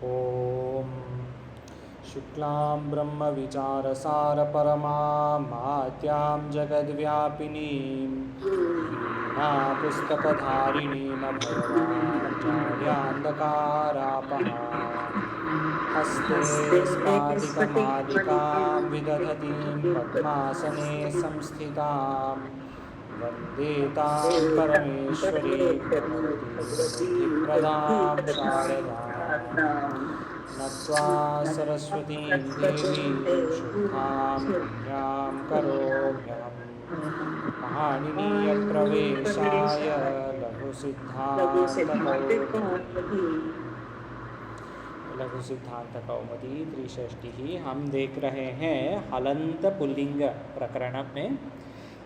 ॐ शुक्लां ब्रह्मविचारसारपरमां माद्यां जगद्व्यापिनीं वीणापुस्तकधारिणीमभयवाञ्जाड्यान्धकारापहां हस्ते स्फाटिकमालिकां विदधतीं पद्मासने संस्थितां वन्दे तां परमेश्वरीं भगवतीं सिद्धिप्रदां शारदाम् नत्वा सरस्वतीं देवीं शुद्धां पुण्यां करोम्यहं पाणिनीयप्रवेशाय लघु सिद्धांत कौमुदी त्रिषष्टि। हम देख रहे हैं हलंत पुल्लिंग प्रकरण में।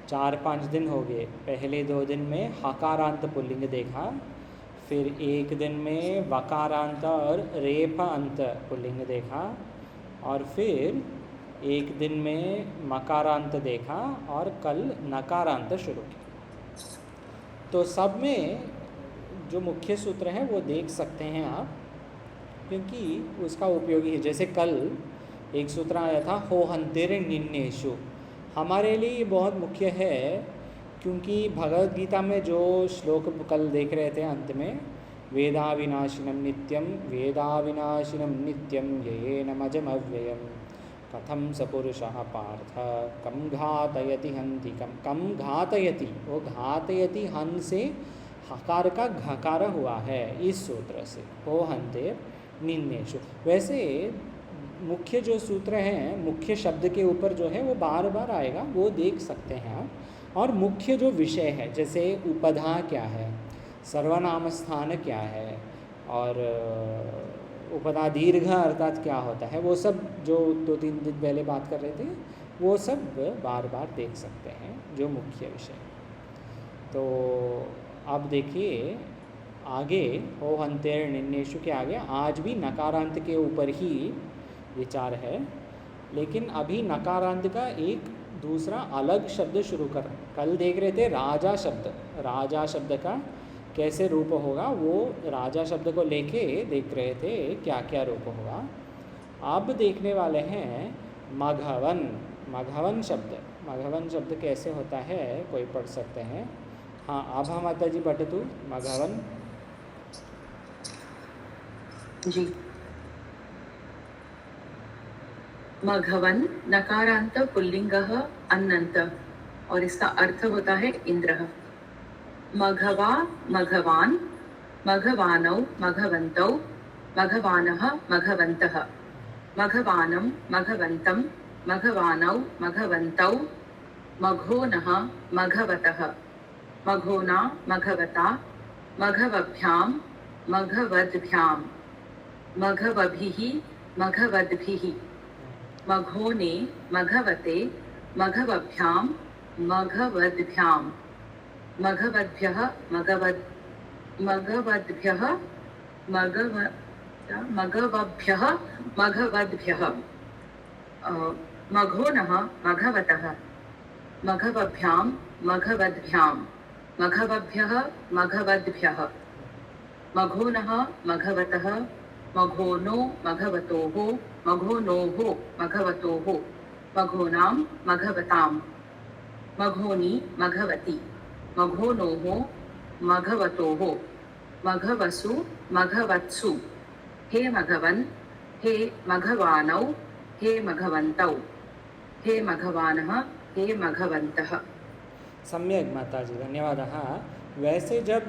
4-5 दिन हो गए। पहले 2 दिन में हकारांत पुल्लिंग देखा, फिर एक दिन में वकारांत और रेफ अंत पुल्लिंग देखा, और फिर एक दिन में मकारांत देखा, और कल नकारांत शुरू किया। तो सब में जो मुख्य सूत्र है वो देख सकते हैं आप, क्योंकि उसका उपयोगी है। जैसे कल एक सूत्र आया था हो हंतेर निन्नेशु, हमारे लिए बहुत मुख्य है, क्योंकि भगवद गीता में जो श्लोक कल देख रहे थे अंत में, वेदाविनाशिनं नित्यं येनमजम् अव्ययम् कथं स पुरुषः पार्थ कं घातयति हन्तिकं। कम घातयति, वो घातयति हन से हकार का घकार हुआ है इस सूत्र से, हो हंते निन्नेषु। वैसे मुख्य जो सूत्र हैं, मुख्य शब्द के ऊपर जो है वो बार बार आएगा, वो देख सकते हैं आप। और मुख्य जो विषय है, जैसे उपधा क्या है, सर्वनाम स्थान क्या है, और उपधा दीर्घ अर्थात क्या होता है, वो सब जो 2-3 दिन पहले बात कर रहे थे, वो सब बार बार देख सकते हैं जो मुख्य विषय। तो अब देखिए आगे हो हंतेर निन्नेषु के आगे आज भी नकारांत के ऊपर ही विचार है, लेकिन अभी नकारांत का एक दूसरा अलग शब्द शुरू कर। कल देख रहे थे राजा शब्द, राजा शब्द का कैसे रूप होगा, वो राजा शब्द को लेके देख रहे थे क्या क्या रूप होगा। अब देखने वाले हैं मघवन। मघवन शब्द कैसे होता है, कोई पढ़ सकते हैं? हाँ, आभा माता जी पठतु मघवन जी। मघवन नकारांत पुल्लिंगः अन्नंत, और इसका अर्थ होता है इंद्र। मघवा मघवान, मघवानौ मघवन्तौ, मघवानः मघवन्तः, मघवानं मघवन्तं, मघवानौ मघवन्तौ, मघोनः मघवतः, मघोना मघवता, मघवभ्यां मघवद्भ्यां, मघवभिः मघवद्भिः, मघोने मघवते, मघवभ्यां मघवद्भ्यां, मघवद्भ्यः मघवद्भ्यः मघवभ्यः मघवद्भ्यः, मघोनः मघवतः, मघवभ्यां मघवद्भ्यां, मघवभ्यः मघवद्भ्यः, मघोनः मघवतः, मघोनो मघवतोः, मघोनोः मघवतोः, मघोनां मघवतां, मघोनी मघवती, मघोनोः मघवतोः, मघवसु मघवत्सु, हे मघवन्, हे मघवानौ, हे मघवन्तौ, हे मघवानः, हे मघवन्तः। सम्यक माताजी, धन्यवादः। वैसे जब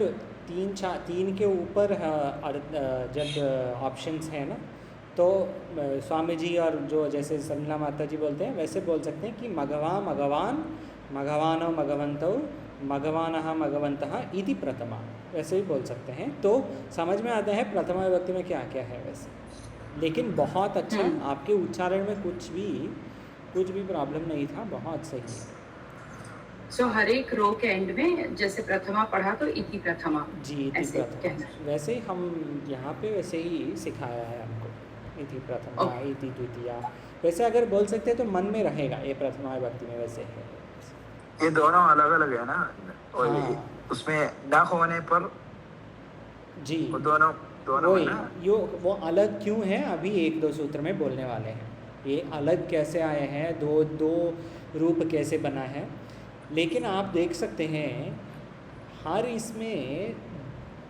3 के ऊपर जब ऑप्शंस हैं ना, तो स्वामी जी और जो जैसे समला माता जी बोलते हैं वैसे बोल सकते हैं कि मघवा मघवान, मघवानौ मघवन्तौ, मघवानः मघवन्तः इति प्रथमा, वैसे भी बोल सकते हैं। तो समझ में आता है प्रथमा विभक्ति में क्या क्या है वैसे। लेकिन बहुत अच्छा, आपके उच्चारण में कुछ भी प्रॉब्लम नहीं था, बहुत सही है। सो हर एक रो के एंड में जैसे प्रथमा पढ़ा तो इति प्रथमा, जी इति प्रथमा, वैसे ही हम यहाँ पे वैसे ही सिखाया है हमको, इति प्रथमा इति द्वितीया। वैसे अगर बोल सकते हैं तो मन में रहेगा ये प्रथमा विभक्ति में वैसे है। ये दोनों अलग अलग है ना, और हाँ। उसमें न होने पर जी वो दोनों दोनों वही है ना। वो अलग क्यों है अभी एक दो सूत्र में बोलने वाले हैं। ये अलग कैसे आए हैं, दो दो रूप कैसे बना है। लेकिन आप देख सकते हैं हर इसमें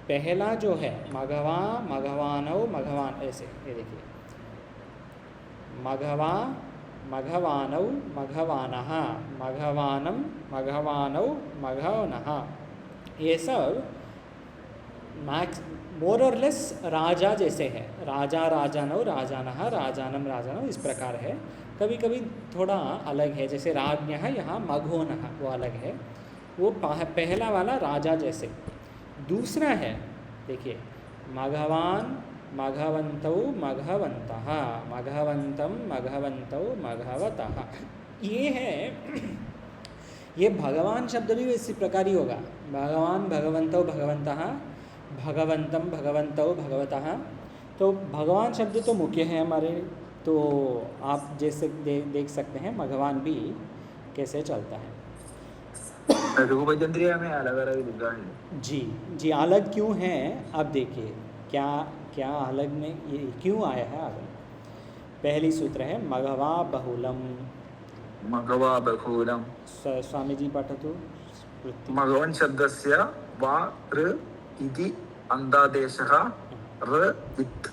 पहला जो है मघवा मघवानव मघवान, ऐसे ये देखिए मघवा मघवानव मघवानः मघवानम मघवानव मघवनः, ये सब मैक्स मोर और लेस राजा जैसे है। राजा राजानव राजानः राजानम राजानव इस प्रकार है। कभी कभी थोड़ा अलग है, जैसे राज्ञः यहाँ मघोनः वो अलग है, वो पहला वाला राजा जैसे। दूसरा है देखिए मघवान मघवन्तौ मघवन्तः मघवन्तं मघवन्तौ मघवतः, ये है। ये भगवान शब्द भी इसी प्रकार ही होगा, भगवान भगवन्तौ भगवन्तः भगवन्तं भगवन्तौ भगवतः। तो भगवान शब्द तो मुख्य है हमारे, तो आप जैसे देख सकते हैं भगवान भी कैसे चलता है। रूपचंद्रिया में अलग अलग लिखा है। जी जी, अलग क्यों है अब देखिए, क्या क्या अलग में ये क्यों आया है आगे। पहली सूत्र है मघवा बहुलम। मघवा बहुलम। स्वामी जी पठतु। मघवन शब्दस्य वा ऋ इति अन्तादेशः र इत्।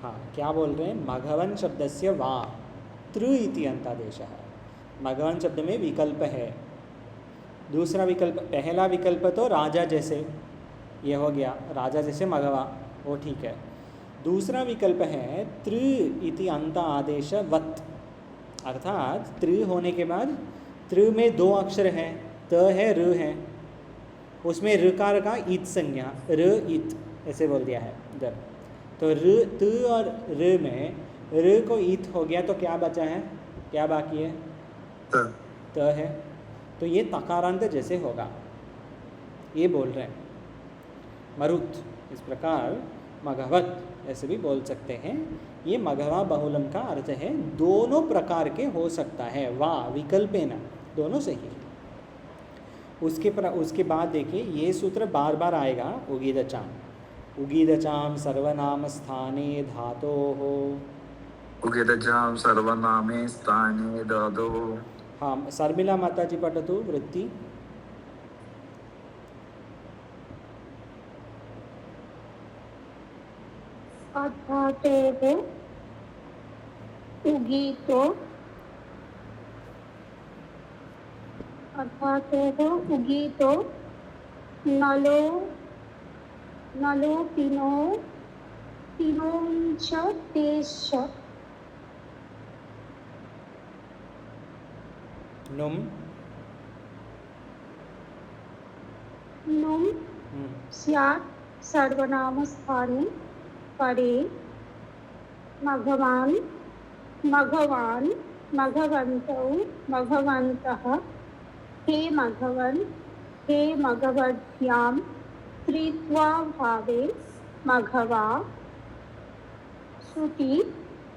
हाँ, क्या बोल रहे हैं, मघवन शब्दस्य वा तृ इति अन्तादेशः। मघवन शब्द में विकल्प है। दूसरा विकल्प, पहला विकल्प तो राजा जैसे, ये हो गया राजा जैसे मघवा, वो ठीक है। दूसरा विकल्प है तृ इति अन्त आदेश वत्, अर्थात तृ होने के बाद तृ में दो अक्षर हैं, त है ऋ है, उसमें ऋकार का ईत संज्ञा ऋ ईत ऐसे बोल दिया है इधर। तो ऋ त और ऋ में ऋ को ईत हो गया, तो क्या बचा है, क्या बाकी है, त है। तो ये तकारांत जैसे होगा, ये बोल रहे हैं मरुत। इस प्रकार मघवत ऐसे भी बोल सकते हैं। ये मघवा बहुलम का अर्थ है दोनों प्रकार के हो सकता है, वाह विकल्पेन, दोनों सही है। उसके बाद देखिए ये सूत्र बार बार आएगा, उगीदचाम। उगीदचाम सर्वनाम स्थाने धातोः। उगीदचाम सर्वनामे स्थाने धातोः। हाँ, शर्मिला माता जी पठतु वृत्ति। अधातेः उगीतो नलो नलो पिनो पिनोंच तेश्च। नुम नुम स्यात् सर्वनाम स्थाने परे मघवान मघवान मघवन्तौ मघवन्तः हे मघवन हे मघवद्भ्यां त्रित्वाभावे मघवा श्रुति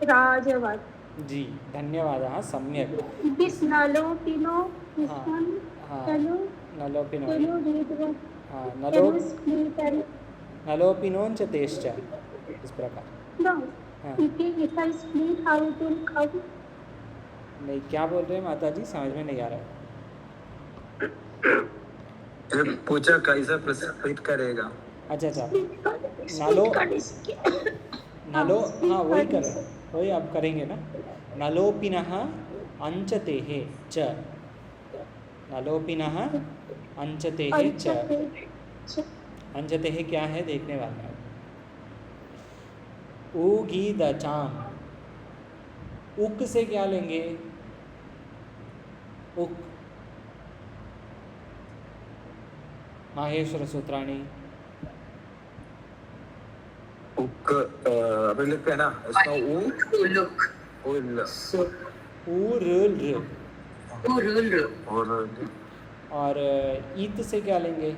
राजवत्। जी धन्यवादः, सम्यक्। दिस नलो पिनो नलोपिनो, हाँ नलोपिनोंच तेश्च, इस प्रकार। हाँ। नहीं, क्या बोल रहे हैं माता जी, समझ में नहीं आ रहा है। पूछा कैसा प्रस्तुत करेगा। अच्छा नलो नलो, हाँ वही कर रहे हैं, वही आप करेंगे ना। नलोपिनः अंचतेः च, नलोपिनः अंचतेः च। अंचतेः क्या है देखने वाला है। उगीदचाम, उक से क्या लेंगे, उक माहेश्वर सूत्राणी। उक अभी लिखते हैं ना इसमें और ईत से क्या लेंगे,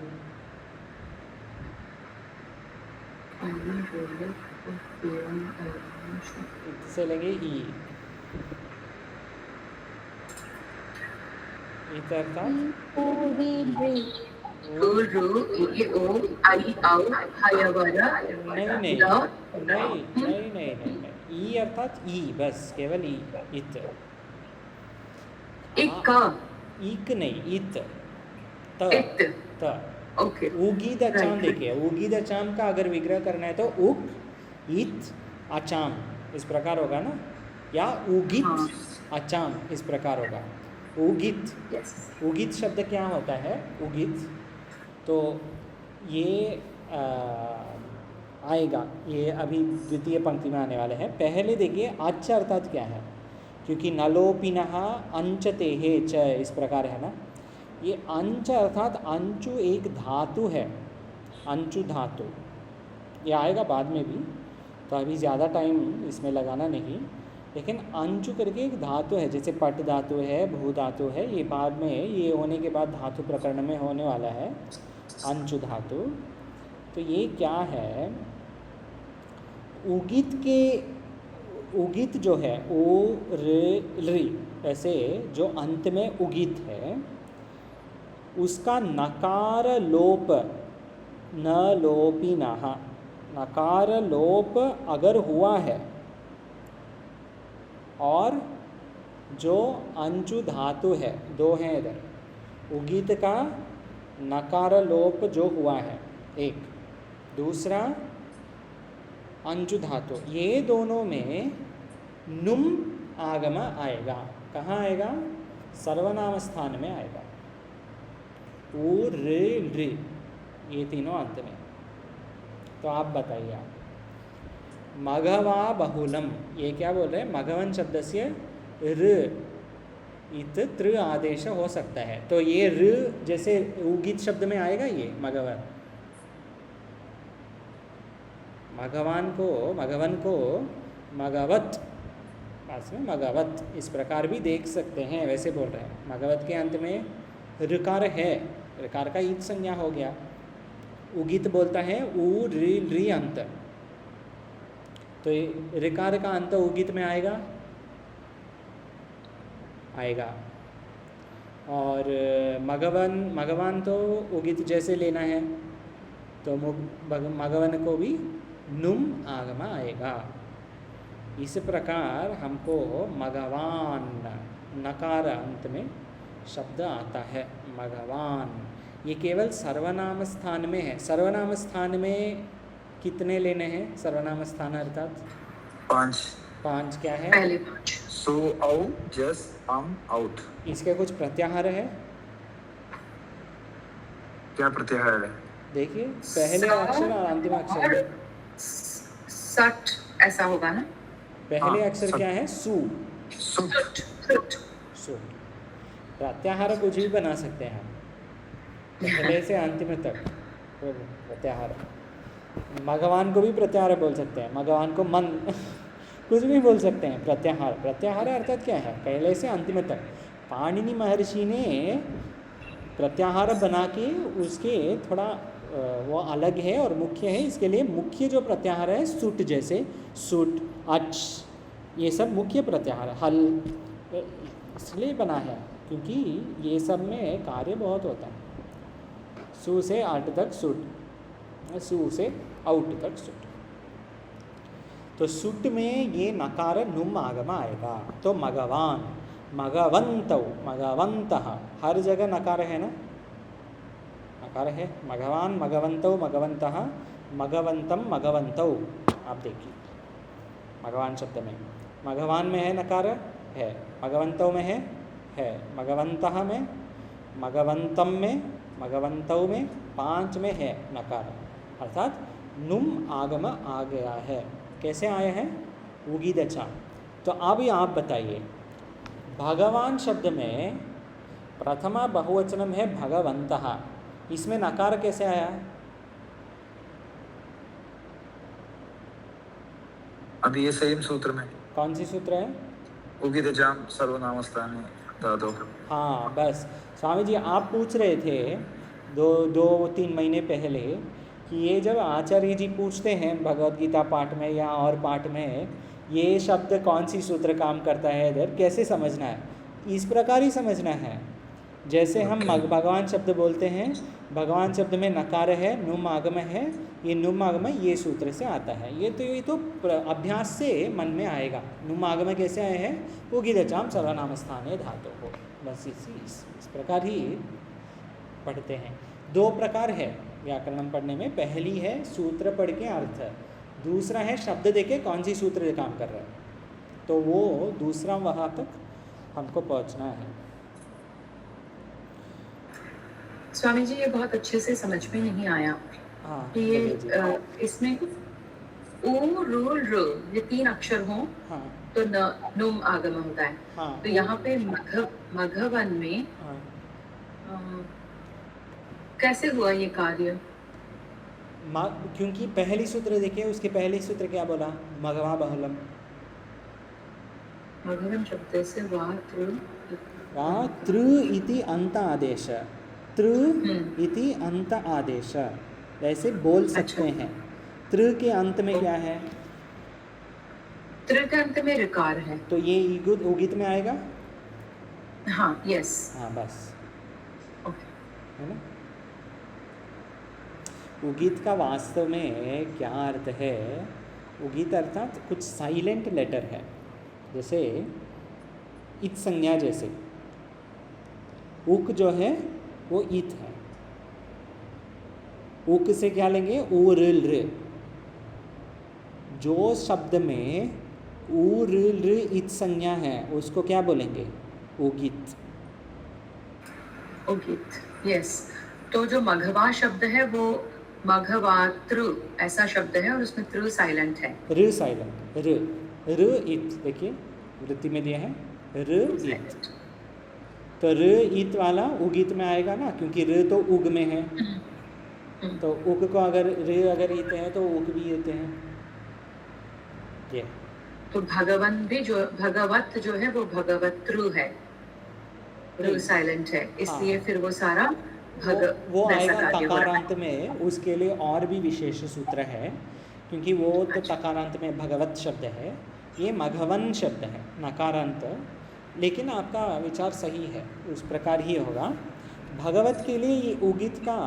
ईत से लेंगे ई। ईत अर्थात उ रु इ ओ आई औ हयवर नहीं नहीं ल नहीं नहीं नहीं नहीं नहीं ई अर्थात ई, बस केवल ई, इत। इक ईक नहीं, इत, त, इत त। ओके उगी दचाम राइट देखिए, उगी दचाम का अगर विग्रह करना है तो उक, इत, अचाम इस प्रकार होगा ना, या उगित हाँ अचाम इस प्रकार होगा। उगित, यस उगित शब्द क्या होता है? उगित, तो ये आएगा, ये अभी द्वितीय पंक्ति में आने वाले हैं। पहले देखिए अच अर्थात क्या है, क्योंकि नलोपिनः अंचते हे च इस प्रकार है ना। ये अंच अर्थात अंचु एक धातु है, अंचु धातु, ये आएगा बाद में भी, तो अभी ज़्यादा टाइम इसमें लगाना नहीं। लेकिन अंचु करके एक धातु है, जैसे पट धातु है, भू धातु है, ये बाद में, ये होने के बाद धातु प्रकरण में होने वाला है अंचु धातु। तो ये क्या है? उगित के, उगित जो है ओ रि ऐसे जो अंत में उगित है, उसका नकार लोप, न लोपिनः, नकार लोप अगर हुआ है और जो अंचु धातु है, दो हैं इधर, उगित का नकार लोप जो हुआ है एक, दूसरा अंचु धातु, ये दोनों में नुम आगम आएगा। कहाँ आएगा? सर्वनाम स्थान में आएगा। उ रे रि, ये तीनों अंत में। तो आप बताइए, आप मघवा बहुलम, ये क्या बोल रहे हैं? मघवन शब्द से ऋ इत त्र आदेश हो सकता है, तो ये ऋ जैसे उगित शब्द में आएगा ये मघवन। मघवान को, मघवन को मघवत, पास में मघवत इस प्रकार भी देख सकते हैं, वैसे बोल रहे हैं। मघवत के अंत में ऋकार है, ऋकार का ईत संज्ञा हो गया। उगित बोलता है उ रि रि अंत, तो ऋकार का अंत उगित में आएगा, आएगा। और मघवन, मघवान तो उगित जैसे लेना है, तो मघवन को भी नुम आगम आएगा। इस प्रकार हमको मघवान नकार अंत में शब्द आता है, मघवान। ये केवल सर्वनाम स्थान में है। सर्वनाम स्थान में कितने लेने हैं? सर्वनाम स्थान अर्थात 5 5 क्या है? पहले 5 सो औ जस आम आउट। इसके कुछ प्रत्याहार है? क्या प्रत्याहार है? देखिए, पहले अक्षर और अंतिम अक्षर। सट ऐसा होगा ना? पहले हाँ, अक्षर सट। क्या है? सु, सुट सु। प्रत्याहार कुछ भी बना सकते हैं हम, पहले से अंतिम तक प्रत्याहार। मघवान को भी प्रत्याहार बोल सकते हैं, मघवान को मन कुछ भी बोल सकते हैं। प्रत्याहार, प्रत्याहार अर्थात क्या है? पहले से अंतिम तक। पाणिनि महर्षि ने प्रत्याहार बना के उसके थोड़ा वो अलग है और मुख्य है, इसके लिए मुख्य जो प्रत्याहार है सुट, जैसे सुट, अच, ये सब मुख्य प्रत्याहार। हल इसलिए बना है क्योंकि ये सब में कार्य बहुत होता है। सु से अट तक सुट, सु से आउट तक सुट। तो सुट में ये नकार नुम आगम आएगा। तो मघवान, मघवन्तौ, मघवन्तः, हर जगह नकार है ना, नकार है। मघवान, मघवन्तौ, मघवन्तः, मघवन्तं, मघवन्तौ। आप देखिए मघवान शब्द में, मघवान में है नकार है, मघवन्तौ में है, मघवन्तः में, मघवन्तं में, मघवन्तौ में, 5 में है नकार, अर्थात नुम आगम आ गया है। कैसे आए हैं? उगी दचा। तो अब आप बताइए, भगवान शब्द में प्रथमा बहुवचनम है भगवन्तः, इसमें नकार कैसे आया? अब ये सेम सूत्र में, कौन सी सूत्र है? उगिदजाम सर्वनाम स्थान धातु। हाँ बस, स्वामी जी आप पूछ रहे थे 2-3 महीने पहले कि ये जब आचार्य जी पूछते हैं भगवद गीता पाठ में या और पाठ में, ये शब्द कौन सी सूत्र काम करता है इधर, कैसे समझना है? इस प्रकार ही समझना है। जैसे हम भगवान शब्द बोलते हैं, भगवान शब्द में नकार है, नुम आगम है, ये नुम आगम ये सूत्र से आता है। ये तो अभ्यास से मन में आएगा। नुम आगम कैसे आए हैं? उगिदचाम सर्वनाम स्थाने धातु हो, बस इस प्रकार ही पढ़ते हैं। 2 प्रकार है व्याकरण पढ़ने में। पहली है सूत्र पढ़ के अर्थ, दूसरा है शब्द देके कौन सी सूत्र काम कर रहा है, तो वो दूसरा वहाँ तक हमको पहुँचना है। स्वामी जी ये बहुत अच्छे से समझ में नहीं आया हाँ, कि ये इसमें उ रु ऋ ये 3 अक्षर हों हाँ, तो नुम आगम होता है। हाँ, तो यहाँ पे मघवन में हाँ। कैसे हुआ ये कार्य? क्योंकि पहली सूत्र देखिए, उसके पहले सूत्र क्या बोला? मघवा बहुलम। मघवन शब्द से तृ इति अंत आदेश, तृ इति अंत आदेश ऐसे बोल सकते हैं। तृ के अंत में क्या है? तृ के अंत में ऋकार है, तो ये उगित में आएगा। हाँ, यस, हाँ, बस ओके। है ना। उगित का वास्तव में क्या अर्थ है? उगित अर्थात कुछ साइलेंट लेटर है, जैसे इत संज्ञा, जैसे उक जो है वो इत है। उक से क्या लेंगे? उ रिल रे। जो शब्द में उ रिल रे इत संज्ञा है उसको क्या बोलेंगे? उगित। उगित, यस। तो जो मघवा शब्द है वो मघवा तृ ऐसा शब्द है और उसमें तृ साइलेंट है। र साइलेंट, र इत। देखिए वृत्ति में दिया है र इत, तो र इत वाला उगित में आएगा ना, क्योंकि र तो उग में है। तो उग को अगर इत है तो उग भी येते हैं। ये तो भगवन भी जो भगवत जो है वो भगवतृ है, ऋ साइलेंट है, इसलिए फिर वो सारा वो आएगा तकारांत में। उसके लिए और भी विशेष सूत्र है, क्योंकि वो तो तकारांत में भगवत शब्द है, ये मघवन शब्द है नकारांत। लेकिन आपका विचार सही है, उस प्रकार ही होगा। भगवत के लिए ये उगित का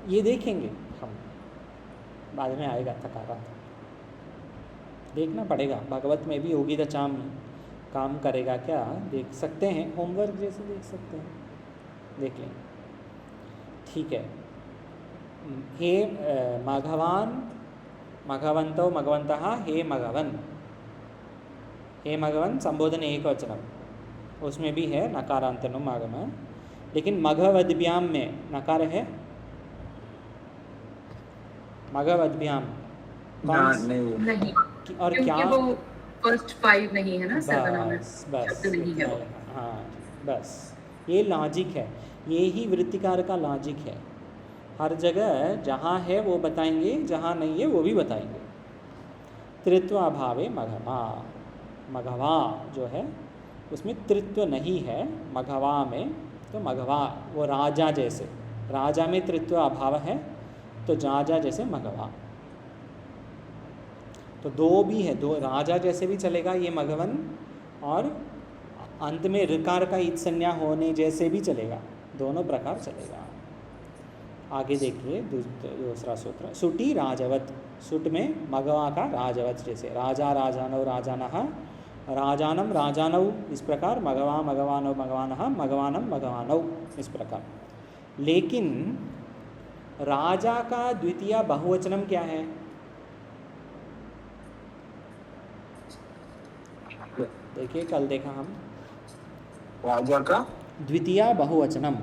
ये देखेंगे हम, बाद में आएगा तकारांत, देखना पड़ेगा। भगवत में भी उगित चाम काम करेगा क्या, देख सकते हैं, होमवर्क जैसे देख सकते हैं, देख लें। ठीक है। हे मघवान, मघवंतो मघवंतः, हे मघवन। हे मघवन संबोधन एक वचनम, उसमें भी है नकारांत नुम आगम। लेकिन मघवद्भ्याम में नकार है। मघवद्भ्याम नहीं, और क्या वो फर्स्ट 5 नहीं है ना, 7 बस नहीं है वो। हाँ, बस ये लॉजिक है, ये ही वृत्तिकार का लॉजिक है। हर जगह जहाँ है वो बताएंगे, जहाँ नहीं है वो भी बताएंगे। त्रित्वाभावे मघवा, मघवा जो है उसमें त्रित्व नहीं है मघवा में, तो मघवा वो राजा जैसे, राजा में त्रित्व अभाव है, तो राजा जैसे मघवा। तो 2 भी है, 2 राजा जैसे भी चलेगा ये मघवन, और अंत में ऋकार का इत संज्ञा होने जैसे भी चलेगा, दोनों प्रकार चलेगा। आगे देखिए दूसरा सूत्र, सुटी राजवत। सुट में मघवा का राजवत जैसे, राजा राजानव राजानः, राजानम राजानव, इस प्रकार मघवा मघवानव मघवानः, मघवानम मघवानव, इस प्रकार। लेकिन राजा का द्वितीय बहुवचनम क्या है? देखिए कल देखा हम, राजा का द्वितीय बहुवचनम,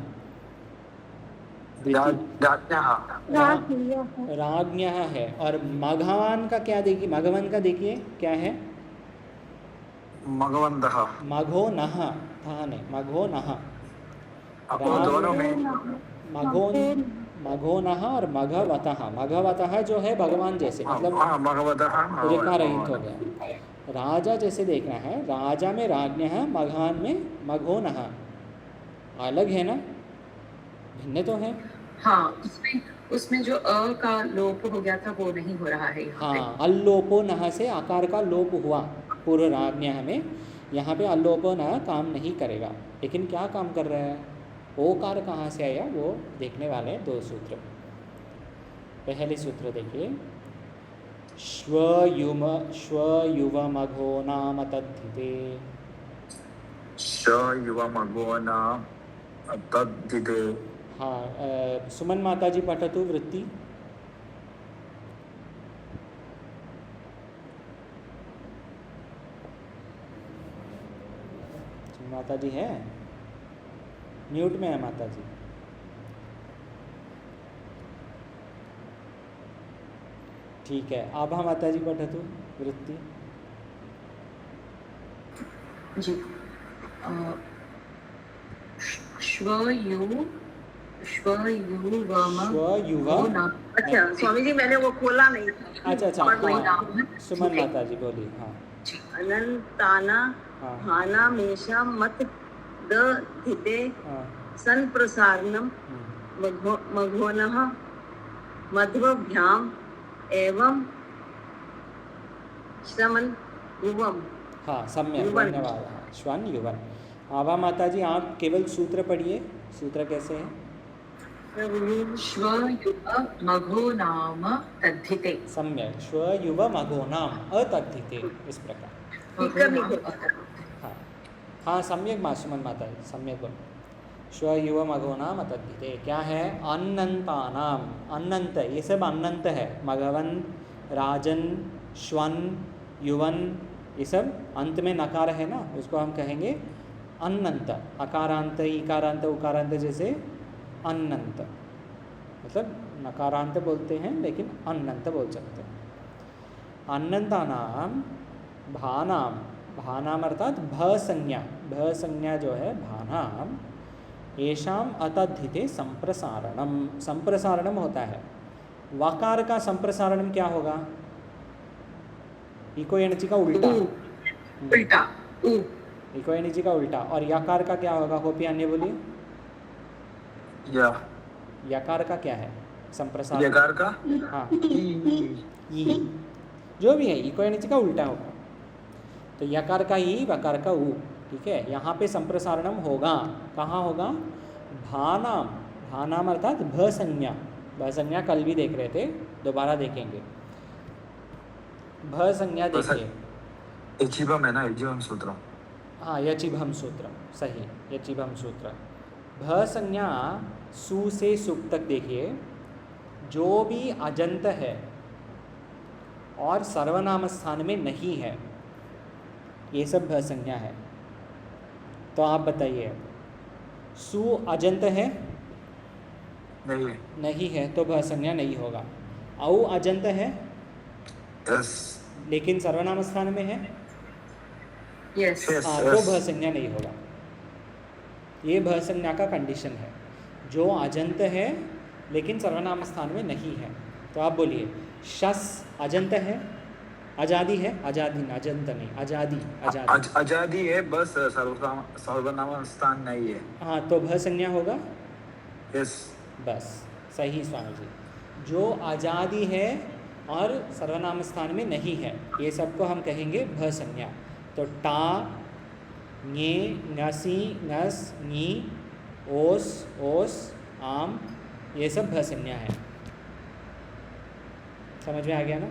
राज्ञः है। और मघवान का क्या देखिए, मघवन का देखिए क्या है? मघवंतः, मघो नः, था नहीं, मघो नः, दोनों में मघो नः और मघवतः। मघवतः जो है भगवान जैसे, मतलब ऋकार रहित हो गया। राजा जैसे देखना है, राजा में राज्ञः, मघान में मघो नः, अलग है ना, भिन्न तो है। हाँ, उसमें जो अ का लोप हो गया था वो नहीं हो रहा है यहाँ पे। हाँ, अल्लोपो नः से आकार का लोप हुआ पूर्व राज्ञः में, यहाँ पे अल्लोपो नः काम नहीं करेगा। लेकिन क्या काम कर रहा है? ओकार कहाँ से आया वो देखने वाले हैं 2 सूत्र। पहले सूत्र देखिए, श्वयुवमघो नाम तद्धिते। युवमघो नाम तद्धिते। हाँ, सुमन माता जी पठतु वृत्ति। माता जी है, म्यूट में है माता जी। ठीक है, आभा माता जी पठतु वृत्ति। जी, श्वयुवम। अच्छा स्वामी जी मैंने वो खोला नहीं था। अच्छा, हाँ, सुमन माता जी बोली। हाँ, अनंताना हाँ, भाना मेषा मत दधिते हाँ, संप्रसारणम मघोनः मध्वभ्याम एवं श्रमण युवम। हाँ, सम्यक, धन्यवाद। हाँ, श्वन युवन। आभा माता जी आप केवल सूत्र पढ़िए, सूत्र कैसे है? श्वयुवमघो नाम तद्धिते। सम्यक, श्वयुवमघो नाम अतद्धिते, इस प्रकार। हाँ, हाँ, सम्यक माँ सुमन माता जी, सम्यक बोलो। श्वयुवमघो नाम अतद्धिते क्या है? अन्नंतानाम। अन्नंत, ये सब अन्नंत है। मघवन, राजन, श्वन, युवन, ये सब अंत में नकार है ना, उसको हम कहेंगे अन्नंत। अकारांत, इकारांत, उकारांत जैसे अन्नंत, मतलब नकारांत बोलते हैं लेकिन अन्नंत बोल सकते हैं। अन्नंतानाम भानाम। भानाम अर्थात भ संज्ञा। भ संज्ञा जो है भानाम, येषाम अतद्धिते संप्रसारणम। संप्रसारणम होता है। वकार का संप्रसारणम क्या होगा? इको एनर्जी का उल्टा। उल्टा उ। इको एनर्जी का उल्टा। और यकार का क्या होगा? होपी अन्य बोलिए। यकार का क्या है संप्रसारण? यकार का हाँ, ई। जो भी है इको एनर्जी का उल्टा होगा। तो यकार का ई, वकार का उ। ठीक है, यहाँ पे संप्रसारणम होगा। कहाँ होगा? भानाम। भानाम अर्थात भ संज्ञा। भ संज्ञा कल भी देख रहे थे, दोबारा देखेंगे। भ संज्ञा देखिए। यचिभम है ना, यचिभम सूत्र। हाँ, यचिभम सूत्र, सही, यचिभम सूत्र। भ संज्ञा सु से सुप तक देखिए, जो भी अजंत है और सर्वनाम स्थान में नहीं है, ये सब भ संज्ञा है। तो आप बताइए, सु अजंत है? नहीं है, तो भ संज्ञा नहीं होगा। औ अजंत है? यस। लेकिन सर्वनाम स्थान में है? यस। हाँ, तो भ संज्ञा नहीं होगा। ये भ संज्ञा का कंडीशन है, जो अजंत है लेकिन सर्वनाम स्थान में नहीं है। तो आप बोलिए, शस अजंत है? आजादी है? आजादी, अजंत नहीं, आजादी। आजादी आजादी है, बस सर्वनाम स्थान नहीं है। हाँ, तो भ संज्ञा होगा। यस, बस सही स्वामी जी। जो आजादी है और सर्वनाम स्थान में नहीं है, ये सबको हम कहेंगे भ संज्ञा। तो टा, ञे, ङसी, ङस, ञी, ओस, ओस, आम, ये सब भ संज्ञा है। समझ में आ गया ना?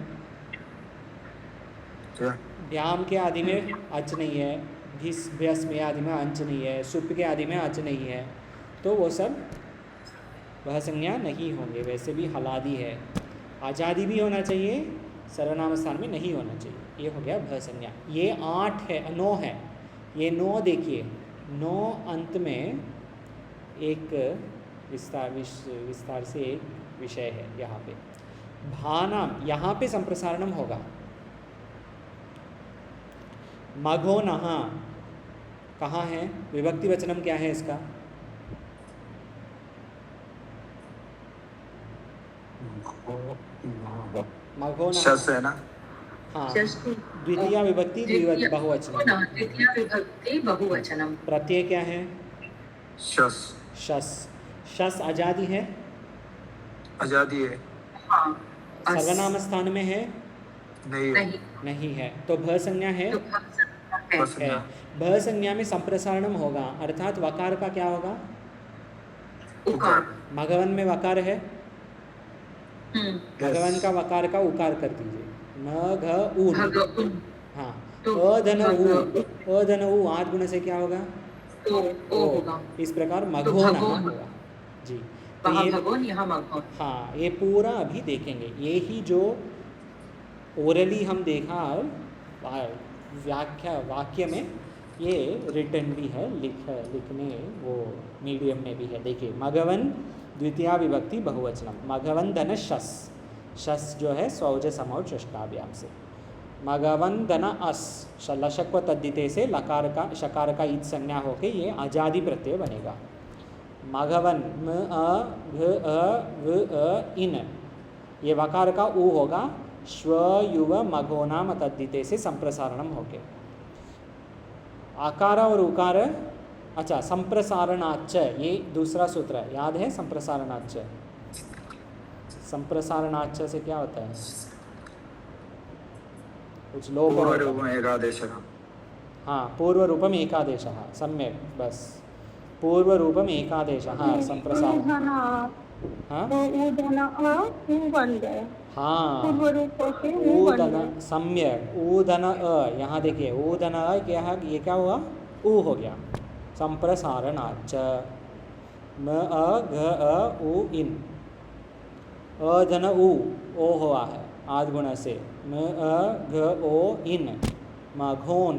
व्याम के आदि में अच नहीं है, भिस भ्यस में आदि में अंच नहीं है, सुप के आदि में अच नहीं है, तो वो सब वह संज्ञा नहीं होंगे। वैसे भी हलादी है, आज़ादी भी होना चाहिए, सर्वनाम स्थान में नहीं होना चाहिए। ये हो गया भ संज्ञा। ये 8 है, 9 है। ये 9 देखिए, 9 अंत में एक विस्तार से एक विषय है यहाँ पे। भानाम, यहाँ पे संप्रसारणम होगा। मघो नहा कहाँ है? विभक्ति वचनम क्या है इसका? मघो नहा है ना? हाँ, द्वितीया विभक्ति बहुवचनम। द्वितीया विभक्ति बहुवचनम। प्रत्यय क्या है? शस। शस। शस आजादी है? आजादी है। हाँ। सर्वनाम स्थान में है? नहीं है। तो भ संज्ञा है? तो है। भ संज्ञा में संप्रसारणम होगा, अर्थात वकार का क्या होगा? उकार। मघवन में वकार है, भगवन का Yes. वकार का उकार कर दीजिए, मघ ऊन। भगउन। हाँ, तो अधन ऊ, भग- अधन ऊ आठ गुण से क्या होगा? ओ होगा। इस प्रकार तो मघोन भगोन। होगा जी। तो वहाँ ये भगोन, यहाँ मघोन। हाँ, ये पूरा अभी देखेंगे। ये ही जो ओरली हम देखा व्याख्या वाक्य में, ये रिटर्न भी है, लिखने वो मीडियम में भी है। देखिए, मघवन द्वितीया विभक्ति बहुवचनम, मघवन धन शस, शस जो है स्वौज समौ षष्ठाभ्याम से, मघवन धन अस, लशक्व तद्दिते से लकार का शकार का ईद संज्ञा होके ये आजादी प्रत्यय बनेगा। मघवन म अ घ अ व अ इन, ये वकार का ऊ होगा, श्व युव मघोनाम तद्दिते से संप्रसारणम होके। आकार और उकार, अच्छा, संप्रसारणाच्च, ये दूसरा सूत्र है, याद है? संप्रसारणाच्च, संप्रसारणाच्च से क्या होता है? कुछ लोग पूर्वरूपम् एकादेशः। हाँ, पूर्व रूपम एकादेशः, सम्यक, बस पूर्व रूपम एकादेशः संप्रसारण। ऊधन हाँ ऊधन ऊ बन गए, हाँ, पूर्व रूप से ऊ बन ऊदन, गए। सम्यक, ऊदन अ, यहाँ देखिए ऊदन अ क्या है, ये क्या हुआ? ऊ हो गया, संप्रसारणाच्च, म अ घ अ ऊ इन, अधन ऊ ओ हुआ है आद गुण से, म अ घ ओ इन, मघोन।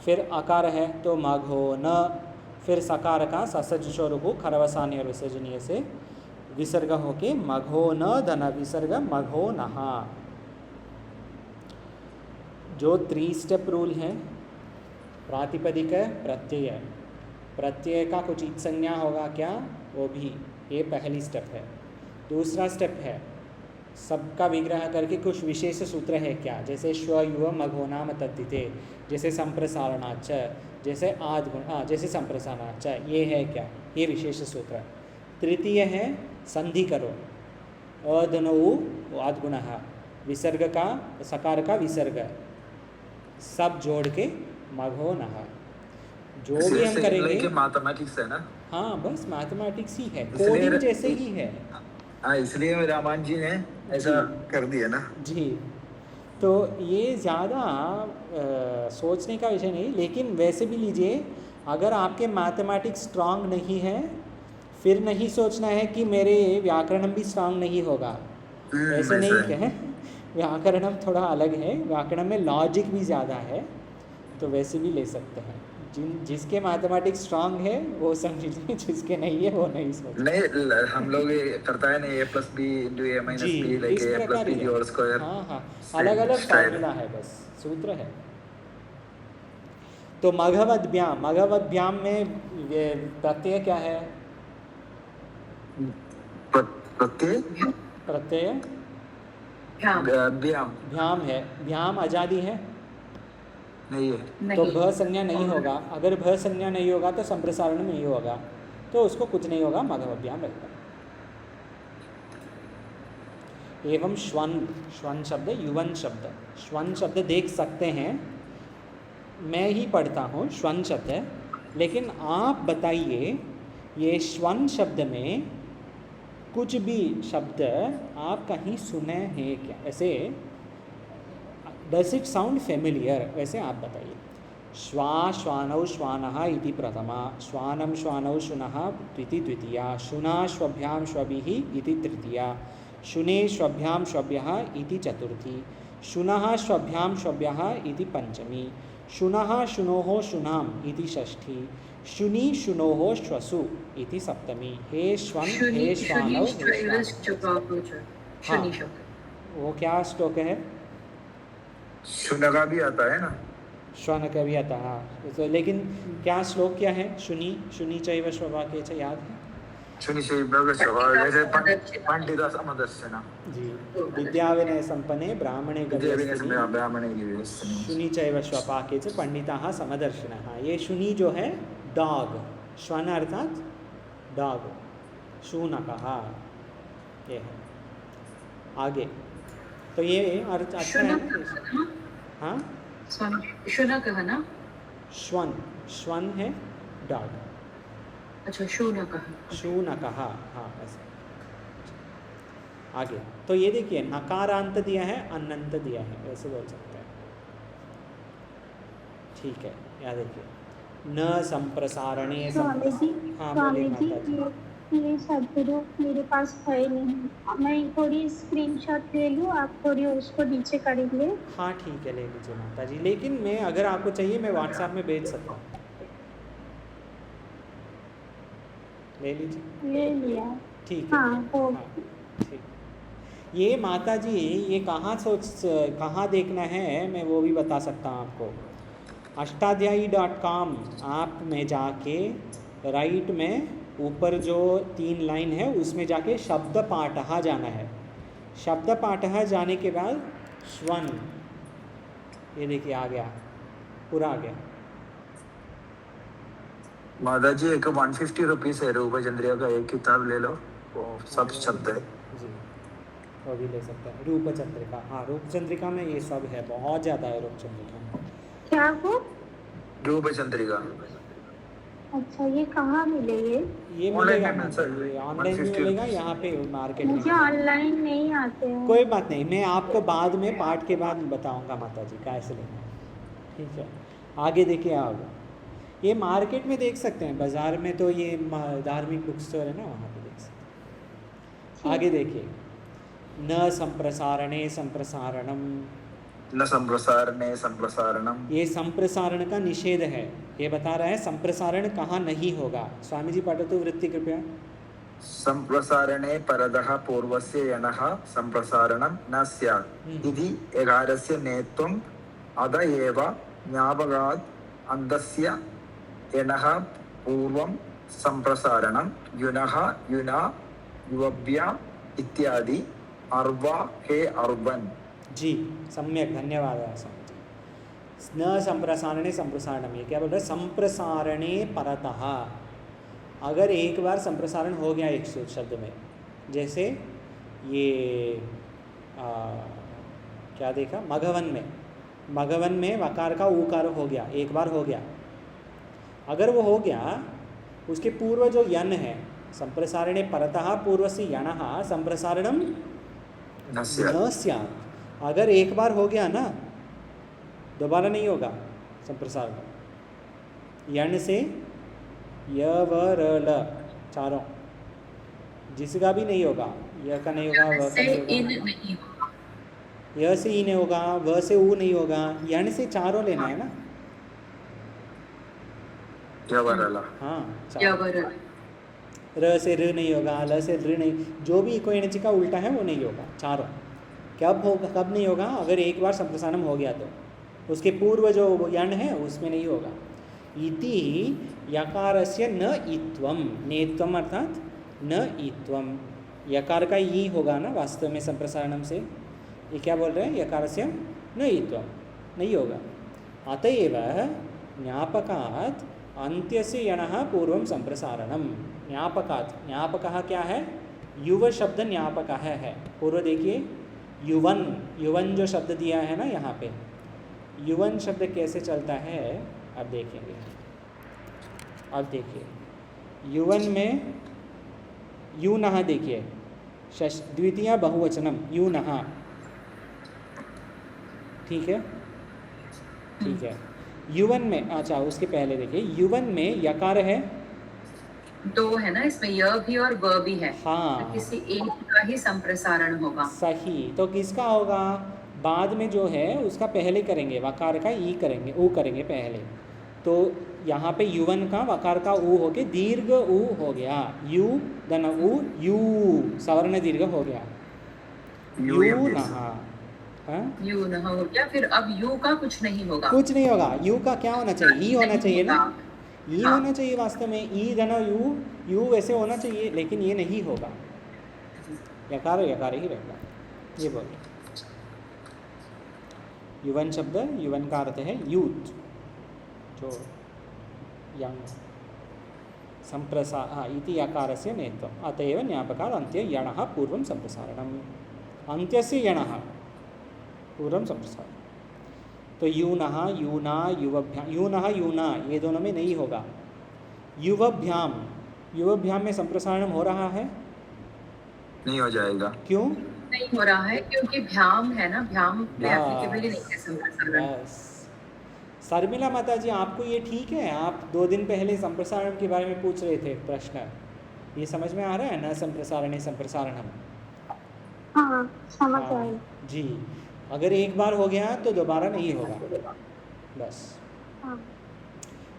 फिर अकार है तो मघोन, फिर सकार का ससज स्वरूप खरवसान्य और विसर्जनीय से विसर्ग होके मघोन धन विसर्ग मघोनः। जो 3 स्टेप रूल है, प्रातिपदिक प्रत्यय, प्रत्यय का कुछ ईद संज्ञा होगा क्या, वो भी ये पहली स्टेप है। दूसरा स्टेप है सबका विग्रह करके कुछ विशेष सूत्र है क्या, जैसे श्व युव मघोनाम तद्दिते, जैसे संप्रसारणाच्च, जैसे आद गुण, जैसे संप्रसारणाच्च, ये है क्या, ये विशेष सूत्र। तृतीय है संधि करो, अधनो आद गुण, विसर्ग का सकार का विसर्ग, सब जोड़ के मघोनः। जो भी हम करेंगे, मैथमेटिक्स है ना। हाँ, बस मैथमेटिक्स ही है, इसलिए कोडिंग जैसे ही है। हाँ, इसलिए रामायण जी ने ऐसा कर दिया ना जी। तो ये ज़्यादा सोचने का विषय नहीं, लेकिन वैसे भी लीजिए, अगर आपके मैथमेटिक्स स्ट्रांग नहीं है, फिर नहीं सोचना है कि मेरे व्याकरणम भी स्ट्रांग नहीं होगा, ऐसे नहीं वैसे। कहें। व्याकरणम थोड़ा अलग है, व्याकरण में लॉजिक भी ज़्यादा है, तो वैसे भी ले सकते हैं। जिसके मैथमेटिक्स स्ट्रांग है वो समझ लीजिए, जिसके नहीं है वो नहीं सोच। नहीं, हम लोग ये करता है ना, a + b × a - b ji, like इस a + प्रकार b ही the whole है। square। हाँ हाँ, Same अलग अलग style। फॉर्मूला है, बस सूत्र है। तो मघवद्भ्याम, मघवद्भ्याम में प्रत्यय क्या है? प्रत्यय प्रत्यय भ्याम। व्याम भ्याम है, भ्याम आजादी है, नहीं है। तो नहीं। भ संज्ञा नहीं होगा। अगर भ संज्ञा नहीं होगा तो संप्रसारण नहीं होगा, तो उसको कुछ नहीं होगा, मघवद्भ्याम रहेगा। एवं श्वन, श्वन शब्द युवन शब्द, श्वन शब्द देख सकते हैं, मैं ही पढ़ता हूँ श्वन शब्द है, लेकिन आप बताइए ये श्वन शब्द में कुछ भी शब्द आप कहीं सुने हैं क्या? ऐसे डज इट साउंड फेमिलियर? वैसे आप बताइए। श्वा श्वानौ श्वानः इति प्रथमा, श्वानं श्वानौ शुनः इति द्वितीया, शुना श्वभ्यां श्वभिः इति तृतीया, शुने श्वभ्यां श्वभ्यः इति चतुर्थी, शुनः श्वभ्यां श्वभ्यः इति पंचमी, शुनः शुनोः शुनाम् इति षष्ठी, शुनि शुनोः श्वसु इति सप्तमी। हे श्वन हे श्वानौ हे श्वानौ। हाँ, वो क्या श्लोक है? शुनगा भी आता है ना। श्वन का भी आता है, तो लेकिन क्या श्लोक क्या है? शुनि शुनि चैव श्ववाके च, याद है? जैसे पंडिता समदर्शना जी। विद्या विनय संपन्ने ब्राह्मणे गव्यस्तिनि, ब्राह्मणे की शुनि चैव श्वपाके च पंडिताः समदर्शिनः। ये शुनि जो है डॉग, श्वन अर्थात डॉग, शूनकः, ये है। आगे तो ये अर्थ अच्छा है। हाँ, शुनकः ना, श्वन, श्वन है डॉग। अच्छा शूनकः। शूनकः, हाँ ऐसे। आगे तो ये देखिए नकारांत दिया है, अनंत दिया है, वैसे बोल सकते हैं। ठीक है, यहाँ देखिए न संप्रसारणे स्वामी जी, हाँ स्वामी बोलिए जी, माता जी। ये शब्दरूप मेरे पास है नहीं। मैं थोड़ी स्क्रीनशॉट ले लूँ, आप थोड़ी उसको नीचे करेंगे। हाँ ठीक है, ले लीजिए माता जी, लेकिन मैं अगर आपको चाहिए मैं व्हाट्सएप में भेज सकता हूँ, ले लीजिए। ले लिया। ठीक है, हाँ तो हाँ ठीक। ये माता जी ये कहाँ देखना है मैं वो भी बता सकता हूँ आपको। अष्टाध्यायी.com ऐप में जाके राइट में ऊपर जो 3 लाइन है उसमें जाके शब्द पाठः जाना है। शब्द पाठः जाने के बाद श्वन, ये देखिए आ गया, पूरा आ गया। माता जी एक 150 रुपीज है रूप चंद्रिका का, एक किताब ले लो, वो सब शब्द है। जी वो भी ले सकते हैं। रूप चंद्रिका, हाँ रूप चंद्रिका में ये सब है, बहुत ज़्यादा है रूप चंद्रिका में। क्या वो? रूप चंद्रिका अच्छा, ये कहाँ मिलेगी? ये ऑनलाइन मिलेगा में मिल सकता है, ये ऑनलाइन भी 150 मिलेगा, यहाँ पे मार्केट में मुझे मिलेगा। ऑनलाइन नहीं आते हैं। कोई बात नहीं, मैं आपको बाद में पाठ के बाद बताऊंगा माता जी कैसे लेना है। ठीक है, आगे देखिए आप ये मार्केट में देख सकते हैं, बाज़ार में तो ये धार्मिक बुक स्टोर है ना, वहाँ पे देख सकते हैं। आगे देखिए न संप्रसारणे संप्रसारणम, न संप्रसारणे संप्रसारणम, ये संप्रसारण का निषेध है, ये बता रहा है संप्रसारण कहाँ नहीं होगा। स्वामी जी पठतु वृत्ति कृपया। संप्रसारणे परतः पूर्वस्य यणः संप्रसारणं न स्यात् इति एकारस्य नेत्वम् अत एव ज्ञापकात् अन्तस्य यणः पूर्वं संप्रसारणं युनः युना युवभ्या इत्यादि अर्वा हे अर्वन्। जी सम्यक, धन्यवाद स्वामी जी। न संप्रसारणे संप्रसारणम, ये क्या बोल रहे हैं? संप्रसारणे परतः, अगर एक बार संप्रसारण हो गया एक शब्द में, जैसे ये क्या देखा मघवन में वकार का ऊकार हो गया, एक बार हो गया। अगर वो हो गया उसके पूर्व जो यन है, संप्रसारणे परतः पूर्व से यणः संप्रसारणम न न स्यात्, अगर एक बार हो गया ना दोबारा नहीं होगा संप्रसारण। यण से य व र ल चारों, जिसका भी नहीं होगा, य का नहीं होगा, व का नहीं होगा, य से ई नहीं होगा, व से ऊ नहीं होगा, यण से चारों लेना है ना। हाँ र से र नहीं होगा, ल से ऋ नहीं, जो भी इको एनर्जी का उल्टा है वो नहीं होगा चारों। कब नहीं होगा? अगर एक बार संप्रसारण हो गया तो उसके पूर्व जो यण है उसमें नहीं होगा। इति यकारस्य न इत्वम, नेत्वम अर्थात न इत्वम, यकार का ई होगा ना वास्तव में संप्रसारणम से। ये क्या बोल रहे हैं? यकारस्य न इत्वम, नहीं होगा। अतएव ज्ञापकात् अन्त्यस्य यणः पूर्वं संप्रसारणम। ज्ञापकात्, ज्ञापकः क्या है? युव शब्द ज्ञापकः है। पूर्व देखिए युवन, युवन जो शब्द दिया है ना यहाँ पे, युवन शब्द कैसे चलता है अब देखेंगे। अब देखिए युवन में यूनः, देखिए द्वितीय बहुवचनम यूनः, ठीक है ठीक है। युवन में, अच्छा उसके पहले देखिए युवन में यकार है, दो है ना इसमें, य भी और व भी है। हाँ तो किसी एक का ही संप्रसारण होगा। सही, तो किसका होगा? बाद में जो है उसका पहले करेंगे, वकार का ई करेंगे, ऊ करेंगे पहले। तो यहाँ पे युवन का वकार का ऊ होके दीर्घ ऊ हो गया, यू धन ऊ, यू सवर्ण दीर्घ हो गया, यू नहा। हाँ यू न हो गया, फिर अब यू का कुछ नहीं होगा। कुछ नहीं होगा। यू का क्या होना चाहिए? ई होना चाहिए ना, ई हाँ। होना चाहिए वास्तव में, ई धन यू, यू वैसे होना चाहिए, लेकिन ये नहीं होगा, यकार यकार ही रहेगा। ये बोल युवन शब्द, युवन का अर्थ है यूथ, जो यंग। संप्रसा इति यकारस्य नेत्वम् अतएव ज्ञापकात् अन्त्ये यणः पूर्वं संप्रसारणम्, अन्त्यस्य यणः पूर्वं संप्रसारणम्। तो यूनः यूना युवभ्याम, यूनः यूना ये दोनों में नहीं होगा। युवभ्याम, युवभ्याम में संप्रसारण हो रहा है? नहीं हो जाएगा। क्यों? नहीं हो रहा है क्योंकि भ्याम है ना, भ्याम पे एप्लीकेबल ही नहीं है संप्रसारण। बस शर्मिला माता जी, आपको ये ठीक है? आप 2 दिन पहले संप्रसारण के बारे में पूछ रहे थे प्रश्न, ये समझ में आ रहा है ना? संप्रसारण संप्रसारणम। हाँ समझ आई। जी, अगर एक बार हो गया तो दोबारा नहीं होगा, बस। हाँ